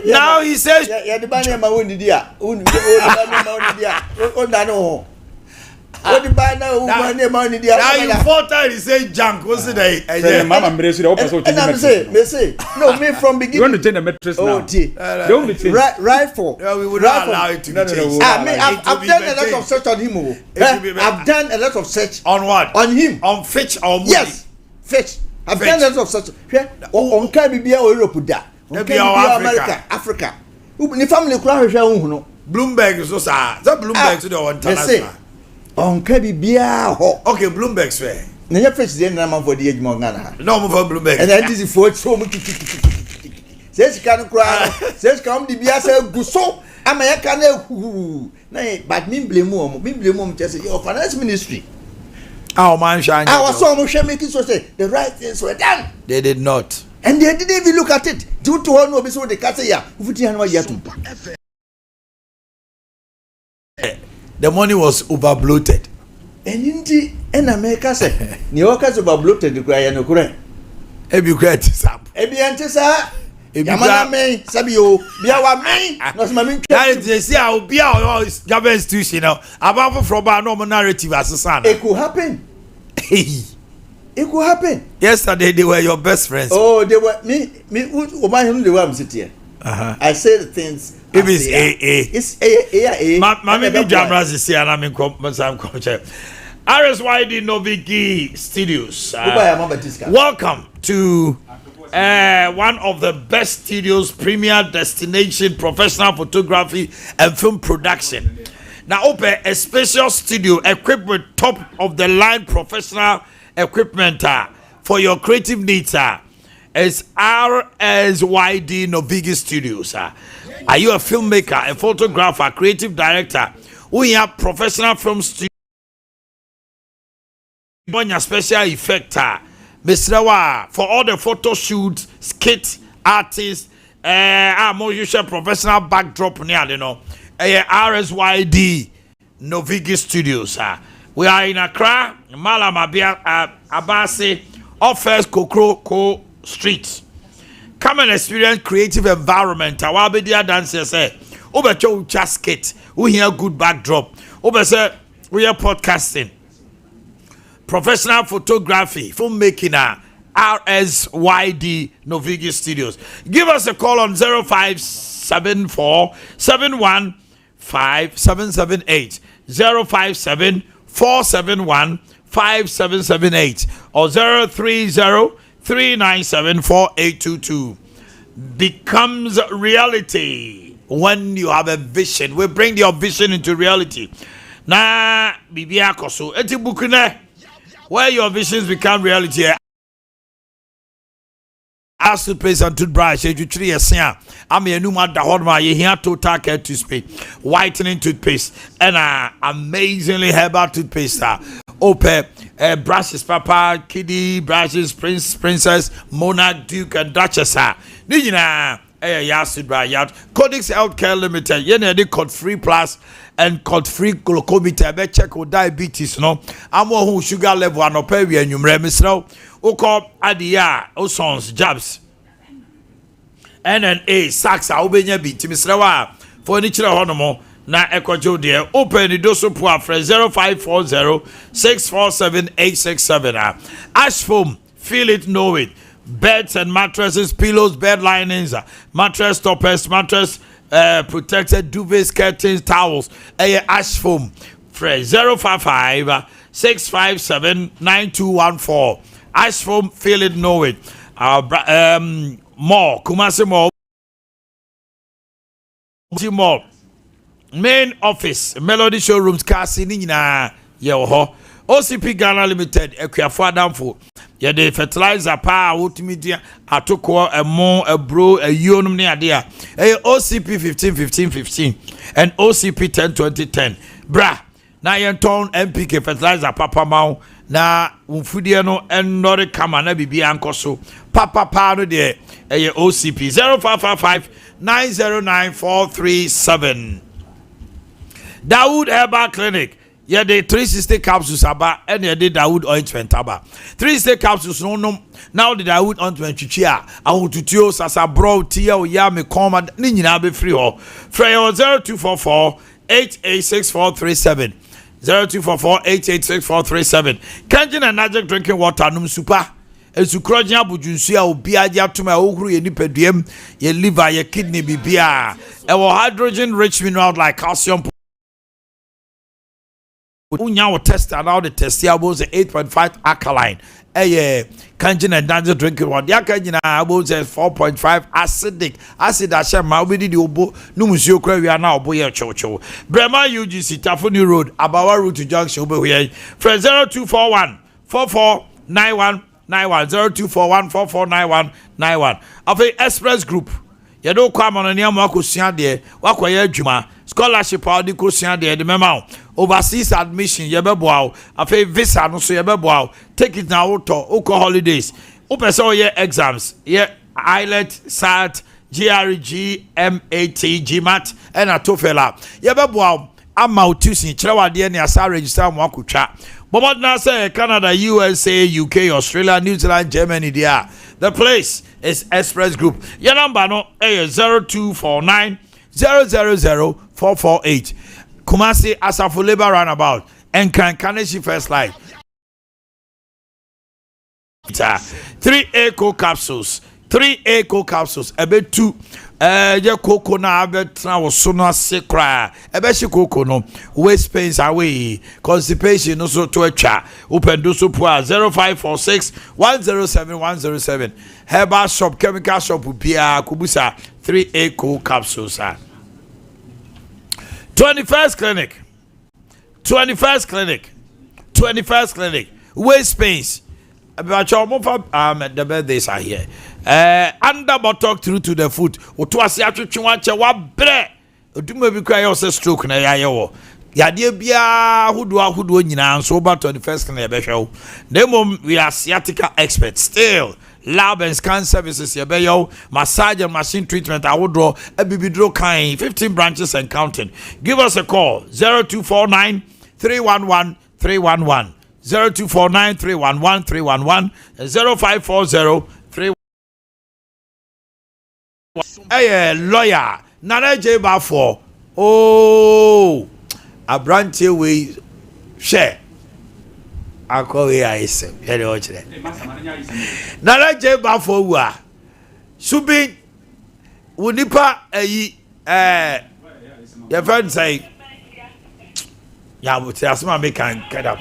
Now he says. Now you thought that he said junk. What's it? Mama, me say no, me from beginning. You want to change the mattress now? Don't be changed. Right for. We would not allow it to be changed. I've done a lot of search on him. I've done a lot of search on what? On him. On Fitch or Moody? Yes, Fitch. I've done a lot of search. On Caribbean or Europe, on America, Africa. The family crowd no. Bloomberg is also that Bloomberg to the international. On Caribbean. Okay, Bloomberg's way. Never Fitch the name for the age Mongana. No more for Bloomberg. And that is for so much. Says can cry. Says come the Biasa Gusso. America. But me blame mom just your finance ministry. Our man shine. Our son making so say the right things were done. They did not. And they didn't even look at it. Due to one of the cats here. The money was over bloated. And indeed, and America said, New Yorkers over bloated the cry and the current. Ebi great sap. Ebi antesa. Yamana me sabio. Biawa me. Not my mean. That is they say I will be our government institution now. About from our normal narrative as a son. It could happen. It It could happen. Yesterday they were your best friends. Oh, they were me. Omanhene the way I'm sitting here. I say the things. If it's AA. It's AA. Mami bi Jamras is here and I'm in culture. RSYD Noviki Studios. Welcome to one of the best studios, premier destination, professional photography and film production. Now open a special studio equipped with top of the line professional equipment for your creative needs. It's RSYD Noviki Studios. Are you a filmmaker, a photographer, creative director? We have professional film studio. Special effect Mr. Wa for all the photo shoots, skit artists, more usual professional backdrop near RSYD Noviki Studios. We are in Accra, Malam Abase, off First Kokro Street. Come and experience creative environment. Our media dancers say, Obecho just skit, we hear good backdrop. Obese we are podcasting. Professional photography, filmmaking, RSYD Noviki Studios. Give us a call on 0574 715 778, 057 471 5778, or 030 397 4822. Becomes reality when you have a vision. We bring your vision into reality. Na bibia koso eti bukune where your visions become reality. As toothpaste and toothbrush, you treat a singer. I'm a new man, the hot man, you hear total care toothpaste, whitening toothpaste, and amazingly herbal toothpaste. Open brushes, Papa, Kiddie, brushes, Princess, Mona, Duke, and Duchess. Nina, Codex Healthcare Limited, you code free plus and code free glucometer. Be check with diabetes, no. I'm who sugar level and operi and you remember. Oko Adia, Osons, Jabs, NNA, Saxa, Obenya beat, Mr. For any honomo, na Equajo dear, open the doso poor friend 0540 647 867. Ash foam, feel it, know it. Beds and mattresses, pillows, bed linings, mattress toppers, mattress protected duvets, curtains, towels, ash foam. Friend 055 657 9214. Ash foam, feel it, know it. More, Kumasi Mall, main office, Melody Showrooms, Kasi Nina, Yeho, OCP Ghana Limited, Equiafo Adamfo, Yede fertilizer pa, ultimedia, Atoko, a mo, a bro, a yonum near there, OCP 15 and OCP 10 Bra, na yenton MPK fertilizer, Papa Mau. Na umfudie no enore kama na bibia ankoso papa no de OCP 0555 909 437. Dawood Herbal Clinic, yeah, the 360 capsules aba and yeah, the Dawood ointment aba 360 capsules no now the Dawood ointment chichia awututuo sasa bro tia o ya me koma ni nyina be free ho free 0244 886437 0244-886437. Kanjin and Najak drinking water num super. Esukroja bujunsia obia ja tuma ohuru ye nipadiem ye liver ye kidney bibia. Ewo hydrogen rich mineral like calcium. Unya wo test and all the test here was 8.5 alkaline. Kanjin and Najak drinking water. Ya kanjina was 4.5 acidic. Acid ashema we did obo numusio kra we na obo ye chocho. Brema UGC Tafuni Road, Abawa Road to Junction over here. Friend 0241 4491 0241 4491 of a Express Group. You don't come on any more question there. Wakwaya Juma scholarship or the question there. The memo overseas admission. Yebebow. Of a visa no so yebebow. Take it now to Oko holidays. Open so your exams. Yeah, IELTS, SAT, GRG, MAT, GMAT, and a TOEFL. Yebebow. I'm out to see Chrawa DNA as I register Mwakucha. But what now say Canada, USA, UK, Australia, New Zealand, Germany, there. The place is Express Group. Your number no 0249 000 Kumasi Asafo Labor Roundabout and Kankaneshi First Light. 3A cold capsules. 3A cold capsules. Ebe 2. Je cocoa na abetra wo so no ase kra. Ebe shi cocoa no. Waste pains away. Constipation no so to atwa. Open do so poa 0546 107 107. Herbal shop, chemical shop bia kubusa 3A cold capsules. 21st clinic. 21st clinic. 21st clinic. Waist pains. About your the birthdays are here. Under buttock through to the foot. Otwasi atwetwe wache wa bre. Oduma bi kwa your stroke na ya yewo. Yade bia hudu nyina so over 21st clinic be hwe. Demom we are sciatica experts still. Lab and scan services yebeyo, massage and machine treatment awodro, ebibidro kind, 15 branches and counting. Give us a call 0249 311 311 0249 311 311 0540 3. Hey, lawyer Nana J Bafo. Oh, a branch we share. I call here is very much. Nana J Bafo wa Subi Unipa your friend say yeah, but asma me can get up.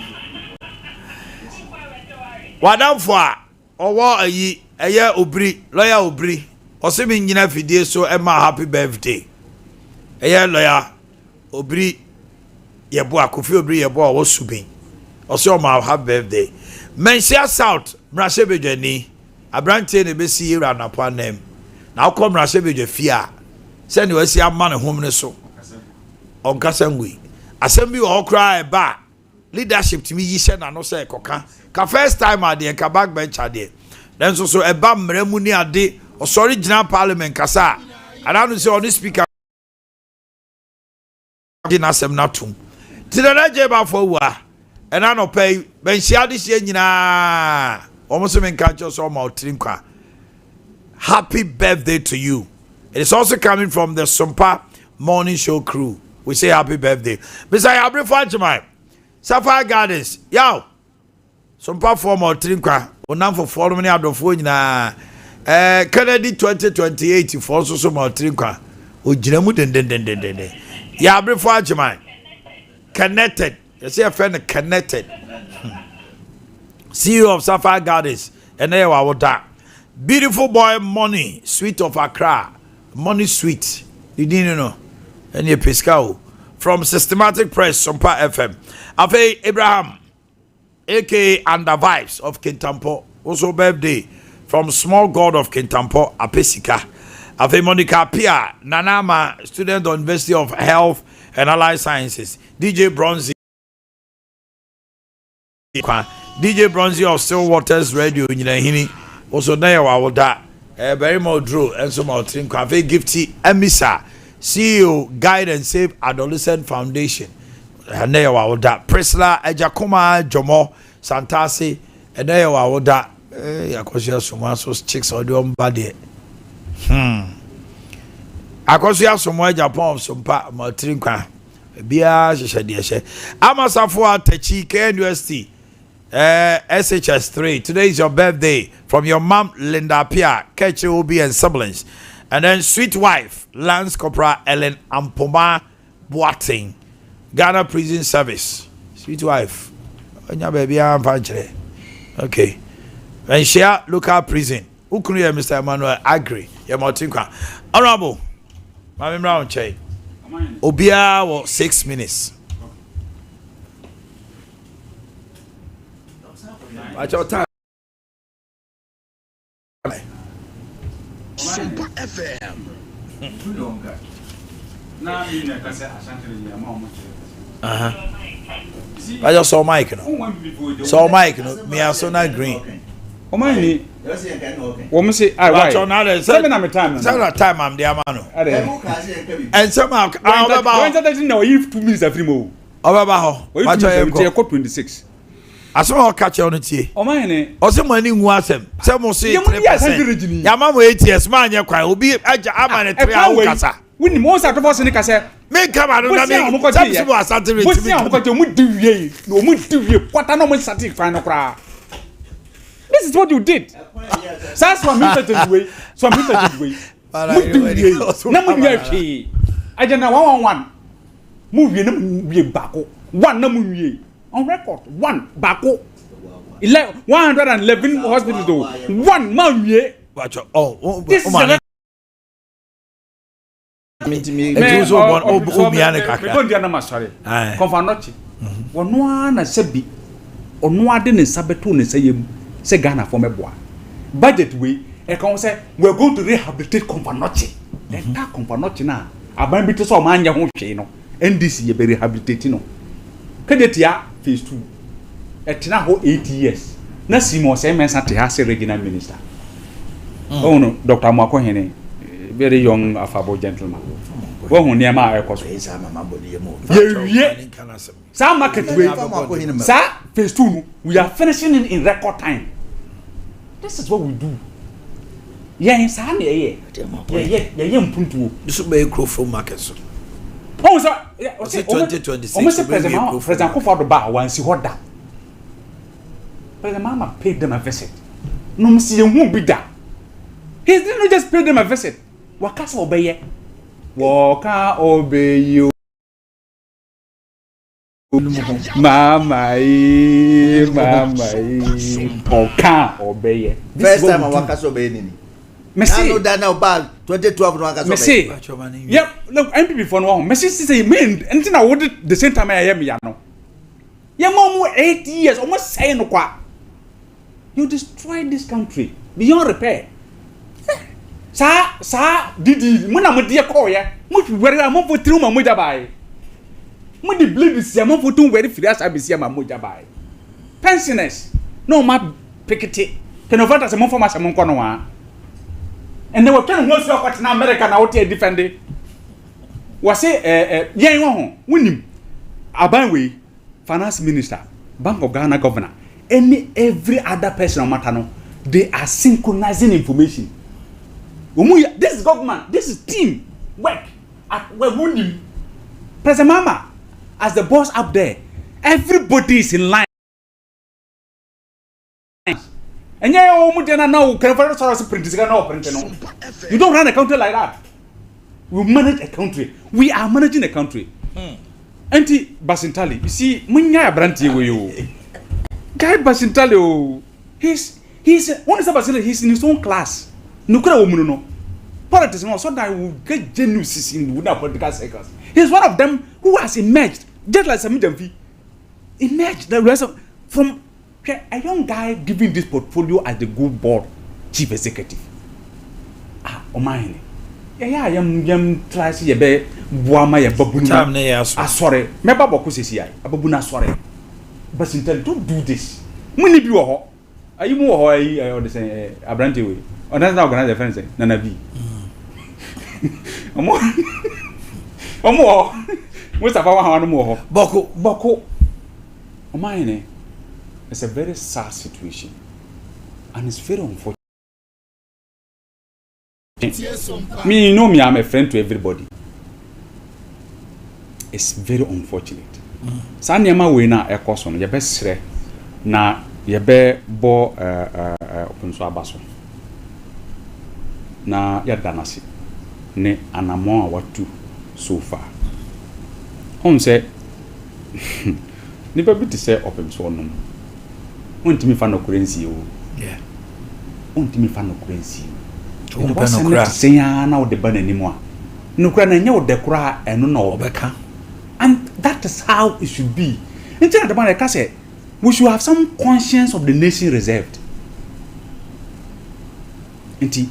Wadam for owo ayi eye obri lawyer obri osemi nyina fidie so ema happy birthday eye lawyer obri yebo akofi obri yebo owo subin oso ma happy birthday Mensia South mrashebejani abrante ne besi yira na panem na akọ mrashebeje fia se ne wasi ama ne hom ne so onkasangui assembly okra eba leadership timi yise na no se koka ka first time ade ka back bench ade then so eba mremu ni ade osori general parliament kasa ananu se on speaker na sem na tum tinana je ba fo wa ena no pay benchia de sie nyina omoso men ka cho so ma otrinkwa. Happy birthday to you. It is also coming from the Sompa morning show crew. We say happy birthday. Mr. Yabri Fajimai, Sapphire Gardens, Yaw. Sompa form or Trinkwa, or none for 4 minutes out of Wina. Kennedy 2028 for also some more Trinkwa. O Jinamu den. Yabri Fajimai. Connected. You see a friend connected. CEO of Sapphire Gardens. And there I would die. Beautiful boy money, sweet of Accra. Money sweet. You didn't know. And you Piscao. From Systematic Press, Sompa FM. Afe Abraham, aka Under Vibes of Kintampo. Also birthday from Small God of Kintampo, Apesika. Afe Monica Pia, Nanama, student on University of Health and Allied Sciences. DJ Bronzy. DJ Bronzy of Still Waters Radio in Hini. Also there wa that very more draw and some more drink cafe gifty Emisa CEO Guide and Save Adolescent Foundation and there wa that Priscilla Ejakoma Jomo Santasi and there wa that yakosia someone so chicks or the body akosia someone Japan some pa more drink bia she Amasafo Atechi KNUST SHS3. Today is your birthday from your mom Linda Pia, Keche Obi and siblings. And then sweet wife Lance Corporal Ellen Ampoma Boateng, Ghana Prison Service. Sweet wife. Okay. And share local prison. Ukunu Mr. Emmanuel Agri. Honorable Mami Brown Che. Obia was 6 minutes. At your time. Sompa FM. I just saw Mike, no. Saw Mike, no. Me also not green. Omanhene. Woman say, I watch on other 7 time. 7 time I'm the amano. And somehow I don't know if 2 minutes every move. Obabaho. Watch I 26. Asoma catch on it. Omanhene. Ose mani hu asem. Se mo say 3%. Ya ma mo ATS ma anya kwan obi aja amane 3 awu kasa. Wini mo sa tofo se ne kasa. Me kama no na me. Sabsi mo asante rate. Bosi am ko je mu diwie. No mu diwie. Kwata no mo satisfy no kra. This is what you did. That's what I'm way. So I'm way. I don't know 1-1. Movie no Bawku. 1 no movie. On record. 1 Bawku. 111 hospitals though. 1 movie. Oh, this is budget we say we're going to rehabilitate Confanochi. The entire Confanochi now. Aban bi to so man ya ho hwe no. NDC ye be rehabilitate no. Kedetia phase 2. Etena ho 8 years. Na Simo say mensa te ha regional minister. Oh no, Dr. Omanhene, very young affable gentleman. Wo hu ne ma ekoso. Ye. Sa market way. Sa phase 2 no, we are finishing in record time. This is what we do. Yeah, sa na ye. Yeah, mpuntu. This will be a crowful market so. Oh, so 2026. Almost President Kufuor ba wan si hoda. President Mama paid them a visit. No msi hu bi da. He didn't just pay them a visit. Wakasa obeye. Waka obeye. Mama, Oka obeye. First time I waka so obeye nini. Messi. No that now bad 2012 no waka so obeye. Messi. Yep, look, MPP for no. Messi say me anything I would the same time I hear me ya no. Ya mom 8 years almost say no kwa. You destroyed this country beyond repair. Sa didi muna mo de call ya. Mo were am for through ma mo jabai. Mo di bleed sia mo for tun very free as abisia ma mo jabai. Pensioners no ma pikete. Can over that some former some kono wa. And they were telling us what in America na what defend. Was say yen ho wunim Abanwe finance minister, Bank of Ghana governor, every other person on matter no, they are synchronizing information. This is government, this is team work. President Mama, as the boss up there, everybody is in line. And now you don't run a country like that. We manage a country. We are managing a country. Auntie Basintali, you see, Munya Branti with you. Guy Basintali, he's one is Basintali, he's in his own class. Nukura woman no. Politics no, so that will get genuine in the political circles. He's one of them who has emerged, just like Sami Jamfi. Emerged the rest of from a young guy giving this portfolio as the good board chief executive. Omanhene. Yeah, yam try see be buama ya babunu. Time na ya so. Asore. Me ba Bawku sesi ai. Ababuna asore. But intel don't do this. Muni bi wo ho. Ayi mu wo ho ayi o de say Abrante we. On that organize the friends Nana bi. Omo. Mustafa wa hanu mu ho. Bawku. Omanhene. It's a very sad situation. And it's very unfortunate. Me, you know me, I'm a friend to everybody. It's very unfortunate. Sa nyama we na ekoso no ye be sre na ye be bo open so abaso. Na ya danasi ne anamo a watu so far. On say ni ba bi say open so no. Ontimi fa no currency o. Yeah. Ontimi fa no currency. Na the bananimwa. Nukra na nya odekura eno na obeka. And that is how it should be. Instead of the man like say, we should have some conscience of the nation reserved. Inti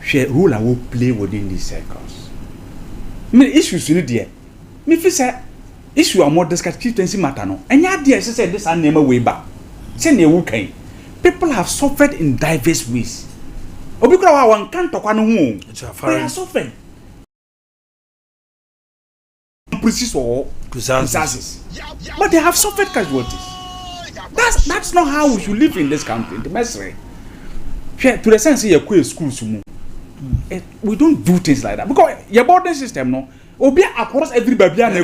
share role I will play within these circles. Me issues you there. Me fi say issue are more discussed chieftaincy matter no. Enya there say this and name way back. Say ne wu kan. People have suffered in diverse ways. Obikura wa wan kan tokwa no hu. They are suffering. Precises. But they have suffered casualties. That's not how we should live in this country. The misery. To the sense you go school sumu. We don't do things like that because your boarding system no obi across everybody and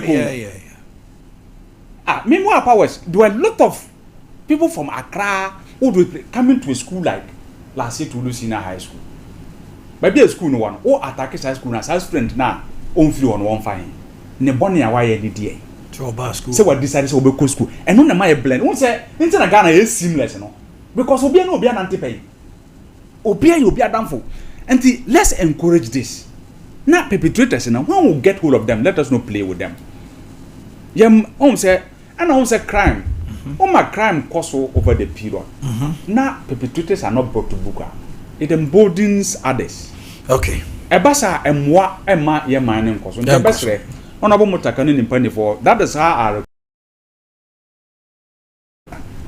meanwhile powers there were a lot of people from Accra, coming to a school like last year to Lucina High School. Maybe a school no one, or attack high school as student now, on flew on one fine. Nebonia why any day. School. So what decided to go school. And none of my blend. Won't say, into Ghana is seamless, no? Because Obia no be an anti-pay. Obia you'll be a damnful. And let's encourage this. Now perpetrators, and when we get hold of them, let us not play with them. Say, and I say crime. My crime costs over the period. Now perpetrators are not brought to book. It emboldens others. Okay. Ebasa emwa ema ye mining cost. Ebasre honorable mutakani in penny for that is how our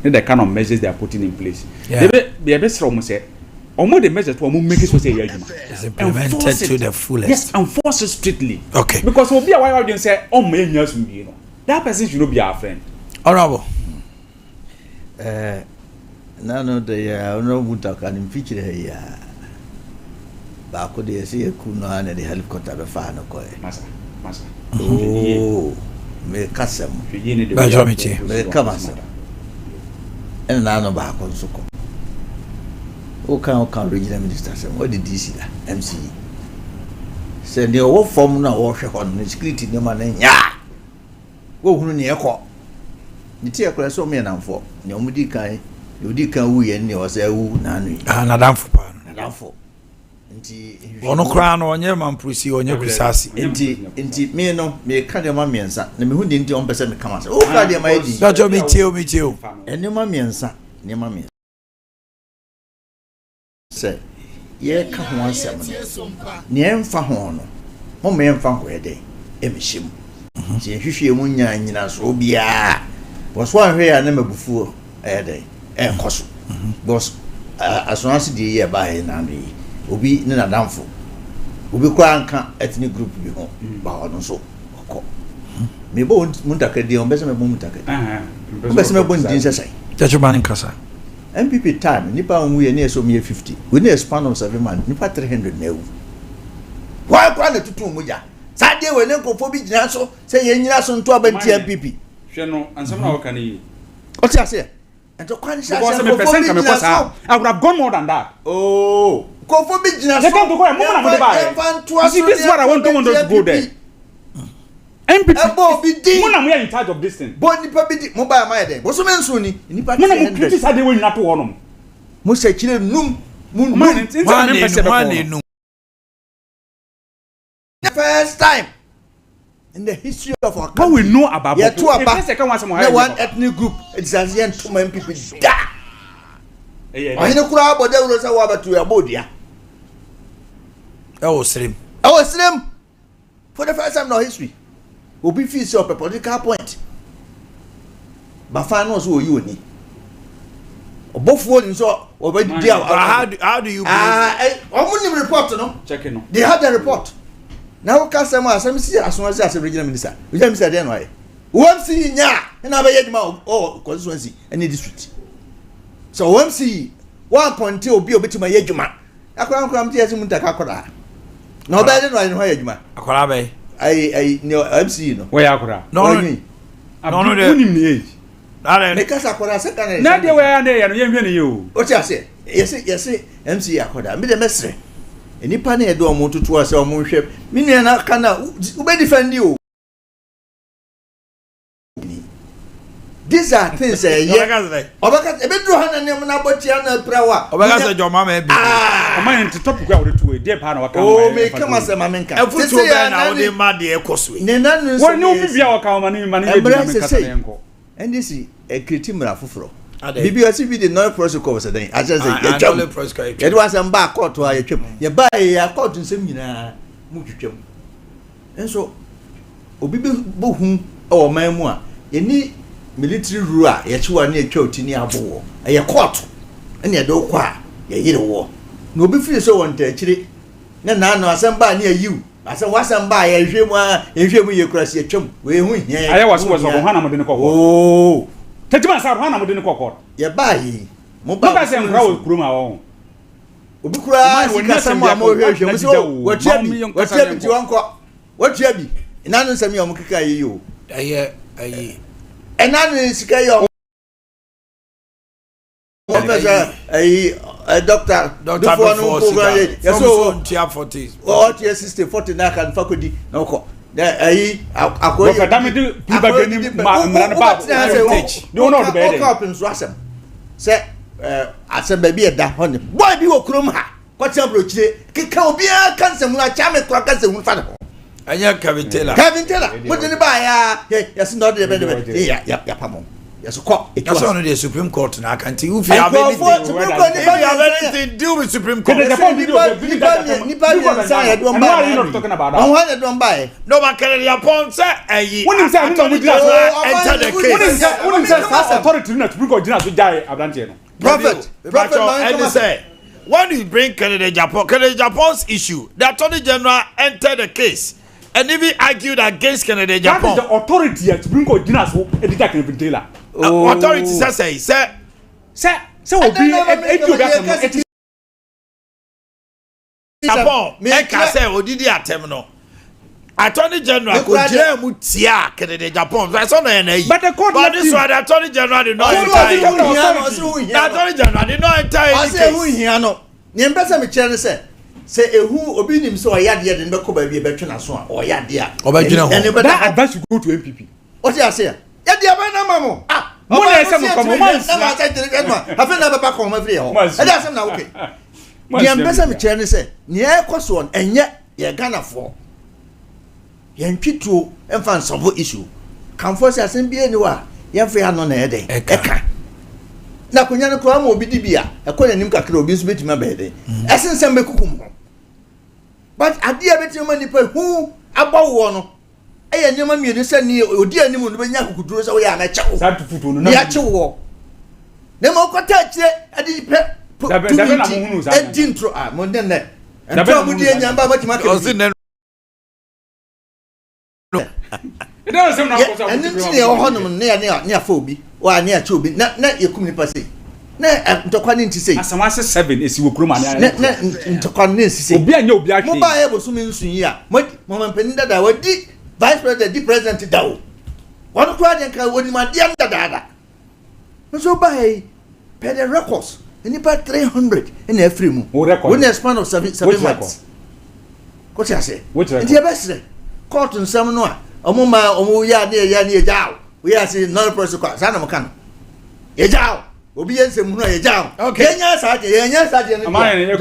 the kind of measures they are putting in place. They best from say almost the measures to make it so say is implemented to the fullest. Yes, enforce it strictly. Okay. Because we'll be a while audience say oh my years you know. That person should not be our friend. Honorable. Nano de honorable mutakani feature here. Bawku de see kuno ane the helicopter be fa no ko Masa. Oh, me kasem. Me kamasa. And nano Bawku so ko. O kan regional minister say what did DC la MCE. Say the wo form na wo hwe hon no security ne ma na nya. Wo hunu ne ekọ. Ni tie akora so me namfo. Ne omudi kan, yodi kan wu ye ne o say wu na anu. Na damfo pa. Na damfo. Nti ono kra no onye mampusi onye kusasi nti me no me ka de ma miensa na me hu de nti on pese me kama se o ka de ma edi dojo mi tio ene ma miensa ne ma miensa se ye ka ho ansem no ne emfa ho no mo me emfa ho ede e me him nti hwehwe mu nya nyina so bia wo so ahwe ya na mabufuo ede e koso boss asonase de ye ba he na me obi ne na damfo obi kwa anka ethnic group bi ho ba ono so okọ me bo muntakadi on bese me bo muntakadi bese me bo ndin sesai judgment nkasa MPP time nipa onwu ye na so me 50 we na span of 7 months nipa 300 na ewu kwa kwa na tutu muja sade we ne nkofo bi gina so se ye nyina so nto abanti MPP hwe no ansam na waka ni o ti ase ento kwa ni sha because me percent ka me kosa I would have gone more than that. Oh Kofo bi gina so. This is what I want to go there. MPP. Mona we are in charge of this thing. But nipa bi di mo ba ma there. Bo so menso ni nipa. Mona mo criticize the way na to honom. Mo se kire num. Man, first time in the history of our country. What we know about one ethnic group it's as young to my people da. I know kura bo de wo say wa batu ya bodia. I was slim for the first time in our history. Obi feel so a political point. But finals who you ni. Both one so already there. How do you I'm report no. Check no. They have the report. Now customer some see as soon as regional minister. Regional minister then why? One see nya na be yedma oh constituency any district. So one see 1.2 obi obetima yedwuma. Akora mte yesi muntaka akora. Na oba de no ayi ho yedwuma. Akora be. I no MC no. Where akora? No de. Unim ni age. Na make us akora second. Na de where na ya no ye hwe ne yo. O ti ase. Yes MC akora. Me de mesre. Enipa na edo omo tutu ase omo hwe. Me nua na kana ube defend you. These are things Obaka ebedru hana ne na botia na prawa. Obaka say joma ma be. Oman nti topic wa wode tuwe dey pa na waka. Oh me kama say ma menka. Efutu be na wode ma de ekoswe. Ne nanu so. Woni obi bia waka ma ni menka ta yenko. And this is a critimra fufuro. Bibi osi bi the no protocol was then. I just say ye twam. It was am ba court wa ye twam. Ye ba ye court nsem nyina mu twetwam. Enso obi bo hu o man mu a ye ni military rule a ye chiwa na etwa otini abowo ye court na ye do kwa ye yire wo na obi feel so won ta chire na no asamba na ayiu asa wasamba ye hwemu ye kurasi etwam we hu hia aye waso hana mo de ne kokko oh tetima sa hana mo de ne kokko ye ba yi mo ba se nkra wo kurum a wo obi kura sika samu a mo hwehwe so watia bi ti wonko watia bi ina no nsami a mo kika ye yo aye enanu sika yo doctor before no program yes so ntia 40 or tia 60 40 na kan fakodi na ko akoyi for damage people gani mran ba no no the bed up in so asem say asem ba bi eda honey boy bi wo krom ha ko tia brochire keka obi a kanse mu na cha me kra kanse mu fa no anya Kevin Taylor mo de ba ya yes no de be ya pamo yes ko that's one of the Supreme Court na can tell you if you have anything deal with Supreme Court ni ba say ya do mba no but can Japan say eh when him say no we enter the case when him say authority na Supreme Court jina so jai abrantie no prophet and say when you bring Canada Japan's issue the Attorney General entered the case and even argued against Canada Japan. That is the authority at Supreme Court jina so editor Kevin Taylor. Authority say obi Japan e ka say odidi atem no Attorney General ko jira mu tia Canada Japan so no na yi but the court but this one the Attorney General did not enter the Attorney General did not enter any case who here no ni mbesa me kire say ehu obi nim so oyade de be ko ba bi be twena so a oyade a obadwena ho that advice go to MPP what you say ya de ba na mamo mo na say mo komo man na ma say dire ma afi na be ba ko ma free ho e da say na okay ni mbesa me kire say ni e ko so enye ye Ghana for ye ntwituo emfa nsobo issue kan for say asem bi eni wa ye fa ya no na e den e ka na kunya no kwa ma obi di bia e ko nanim kakra obi nso betima be den esen sem be kukum ho but adia betima ma nipa hu abawo no e ye nyema mi ni se ni odi anim no be nya kukuduro se wo ya na chewo sa tufutu no na ya chewo ne mo kwata kire adi pe dabe na mo hunu sa e dintro mo den ne ento mo di enya ba batima ka it doesn't seem like and then you honum near phobi or near chobi na ye kum nipa say na ntokwa ni nti say asamase 7 esi wo krom ani na ntokwa ni nti say obi anya obi ahwe mo ba ye bo so me nsun yi a mo mampani dada wadi vice president di president dawo wonu kwa den ka woni ma dia dada no so ba hey per the records nipa 300 in every mu woni span of 7 months ko tia say nti e be sire court nsam no a omo ya ne jao we ya say non prosecute sa na mo kan ye jao obi ensem no ye jao yenya sa je no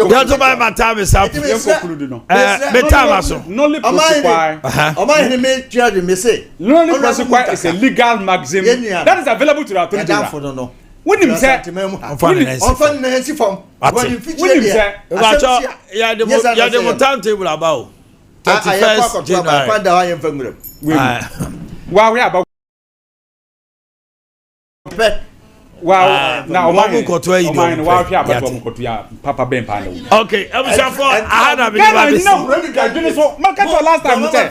ya to buy my time is up yen conclude no me time aso no le prosecute Omanhene me charge me say no le prosecute is a legal maxim that is available to the Attorney General no when him say on fan na hansi form when him feature there ya the timetable about 31st January kwanda wa yemfa ngure wa we about wow na Omanhene koto yi do Omanhene wa hwe abato mo koto ya papa ben pa na okay for ahana be Ghana nyina bro MPP adwene so maka to last time say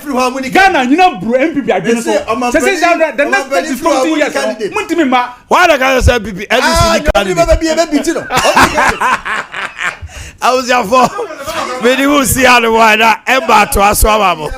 Ghana nyina bro MPP adwene so say the next 32 years muntimi ma why the guy say MPP NDC candidate I was for me you see how the why that emba to aswa mamo